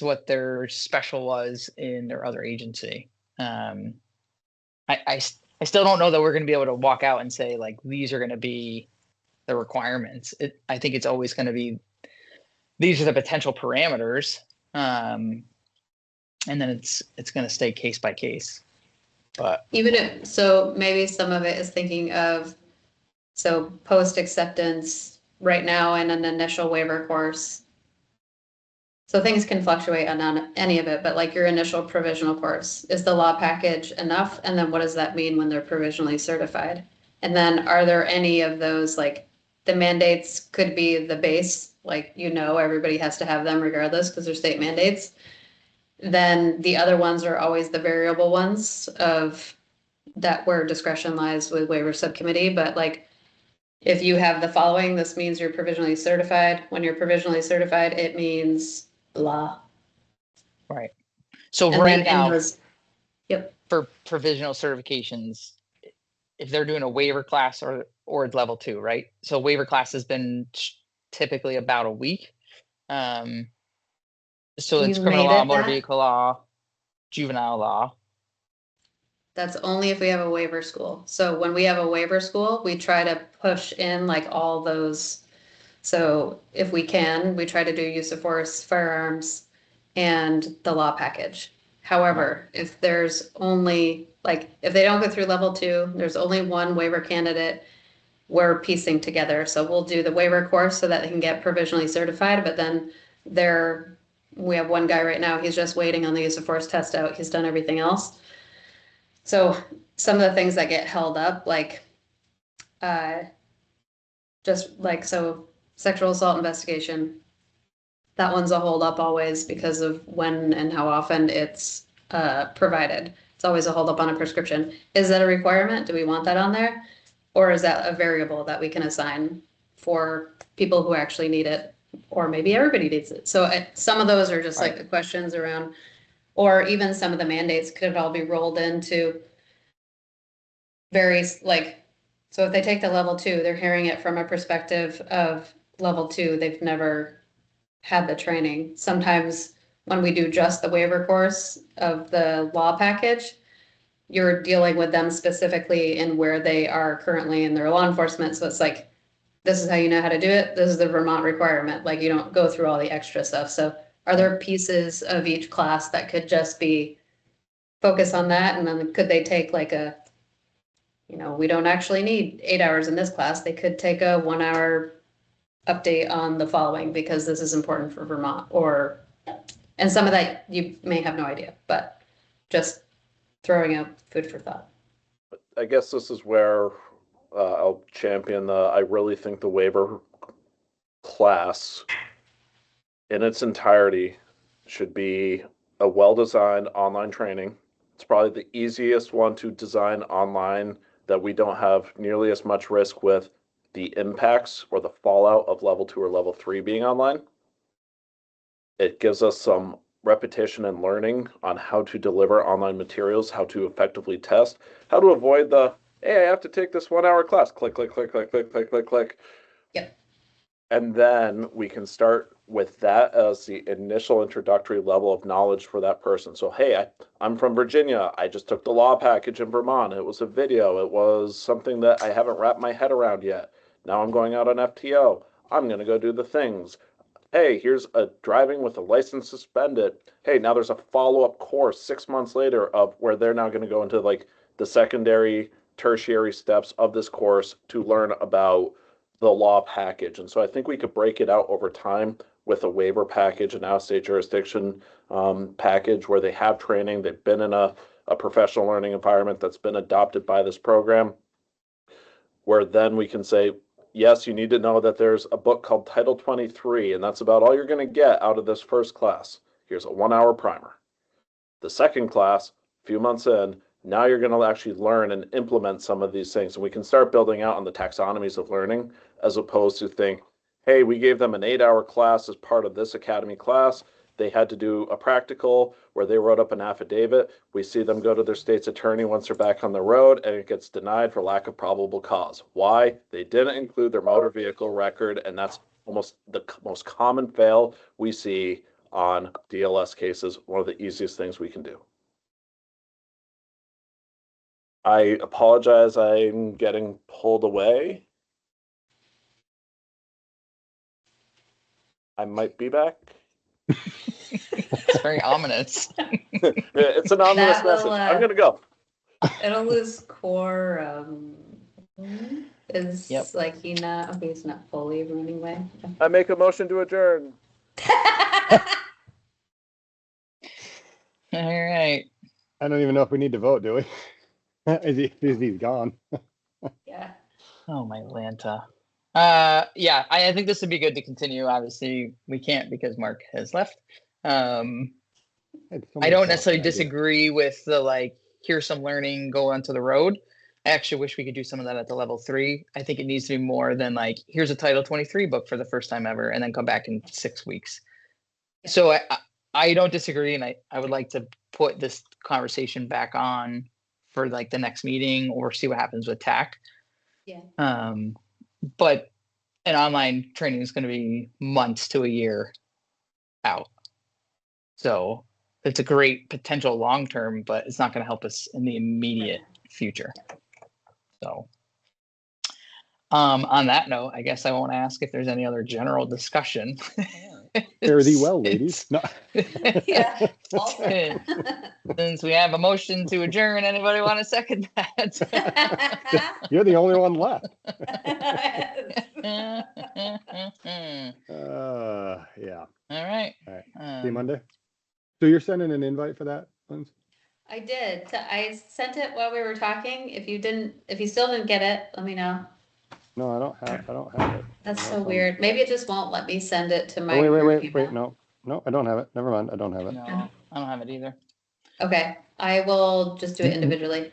what their special was in their other agency. I still don't know that we're going to be able to walk out and say like, these are going to be the requirements. I think it's always going to be, these are the potential parameters. And then it's going to stay case by case. But Even if, so maybe some of it is thinking of, so post acceptance right now in an initial waiver course. So things can fluctuate on any of it, but like your initial provisional course, is the law package enough? And then what does that mean when they're provisionally certified? And then are there any of those, like the mandates could be the base, like, everybody has to have them regardless because they're state mandates. Then the other ones are always the variable ones of that where discretion lies with waiver subcommittee. But like, if you have the following, this means you're provisionally certified. When you're provisionally certified, it means blah. right. So And right then in now, those, Yep. For provisional certifications, if they're doing a waiver class or it's level 2, right? So waiver class has been typically about a week. So it's You criminal made law, it motor that? vehicle law, juvenile law. That's only if we have a waiver school. So when we have a waiver school, we try to push in like all those. So if we can, we try to do use of force, firearms, and the law package. However, if there's only, like, if they don't go through level 2, there's only one waiver candidate, we're piecing together. So we'll do the waiver course so that they can get provisionally certified, but then we have one guy right now, he's just waiting on the use of force test out. He's done everything else. So some of the things that get held up, like, just like, so sexual assault investigation, that one's a holdup always because of when and how often it's provided. It's always a holdup on a prescription. Is that a requirement? Do we want that on there? Or is that a variable that we can assign for people who actually need it? Or maybe everybody needs it. So some of those are just like the questions around, or even some of the mandates could all be rolled into various, like, so if they take the level 2, they're hearing it from a perspective of level 2. They've never had the training. Sometimes when we do just the waiver course of the law package, you're dealing with them specifically in where they are currently in their law enforcement. So it's like, this is how you know how to do it. This is the Vermont requirement. Like, you don't go through all the extra stuff. So are there pieces of each class that could just be focus on that? And then could they take like we don't actually need 8 hours in this class. They could take a 1 hour update on the following because this is important for Vermont, and some of that you may have no idea, but just throwing out food for thought. I guess this is where I'll champion I really think the waiver class in its entirety should be a well-designed online training. It's probably the easiest one to design online that we don't have nearly as much risk with the impacts or the fallout of level 2 or level 3 being online. It gives us some repetition and learning on how to deliver online materials, how to effectively test, how to avoid hey, I have to take this 1 hour class. Click, click, click, click, click, click, click, click. Yep. And then we can start with that as the initial introductory level of knowledge for that person. So, hey, I'm from Virginia. I just took the law package in Vermont. It was a video. It was something that I haven't wrapped my head around yet. Now I'm going out on FTO. I'm going to go do the things. Hey, here's a driving with a license suspended. Hey, now there's a follow-up course 6 months later of where they're now going to go into like the secondary, tertiary steps of this course to learn about the law package. And so I think we could break it out over time with a waiver package, an out-of-state jurisdiction package where they have training, they've been in a professional learning environment that's been adopted by this program, where then we can say, yes, you need to know that there's a book called Title 23, and that's about all you're going to get out of this first class. Here's a 1 hour primer. The second class, a few months in, now you're going to actually learn and implement some of these things. And we can start building out on the taxonomies of learning as opposed to think, hey, we gave them an 8 hour class as part of this academy class. They had to do a practical where they wrote up an affidavit. We see them go to their state's attorney once they're back on the road and it gets denied for lack of probable cause. Why? They didn't include their motor vehicle record, and that's almost the most common fail we see on DLS cases. One of the easiest things we can do. I apologize, I'm getting pulled away. I might be back. It's very ominous. It's an ominous That will, message. I'm gonna go. It'll lose quorum. Is Yep. like he's not fully running away. I make a motion to adjourn. All right. I don't even know if we need to vote, do we? He's gone. Yeah. Oh, my Lanta. Yeah, I think this would be good to continue. Obviously, we can't because Mark has left. I don't necessarily disagree with the here's some learning, go onto the road. I actually wish we could do some of that at the level 3. I think it needs to be more than here's a Title 23 book for the first time ever, and then come back in 6 weeks. Yeah. So I don't disagree, and I would like to put this conversation back on for like the next meeting or see what happens with TAC. Yeah. But an online training is going to be months to a year out. So it's a great potential long term, but it's not going to help us in the immediate future. So on that note, I guess I won't ask if there's any other general discussion. Fare thee well, ladies. No. Yeah. All set. Since we have a motion to adjourn, anybody want to second that? You're the only one left. Yeah. All right. All right. See you Um, Monday. So you're sending an invite for that, Linz? I did. I sent it while we were talking. If you still didn't get it, let me know. No, I don't have it. That's so Unless I'm- weird. Maybe it just won't let me send it to my. Oh, group wait, email. no, I don't have it. Never mind, I don't have it. no, I don't have it either. Okay, I will just do it individually.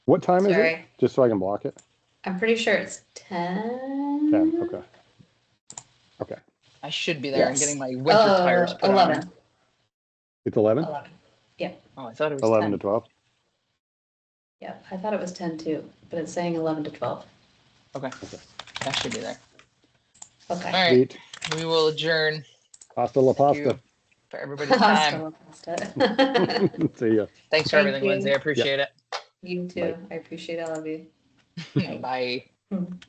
What time is it? Sorry. Just so I can block it. I'm pretty sure it's 10. 10, okay. Okay, I should be there. I'm Yes. getting my winter tires put 11. on. it's 11? 11. Oh, I thought it was 11 to 10. 12? Yeah, I thought it was 10 too, but it's saying 11 to 12. Okay. I should be there. Okay. All right. Sweet. We will adjourn. Hasta la Thank you pasta. for everybody's time. See ya. Thanks for Thank everything, you. Lindsay. I appreciate You too. I appreciate all of you. it. Bye. Mhm.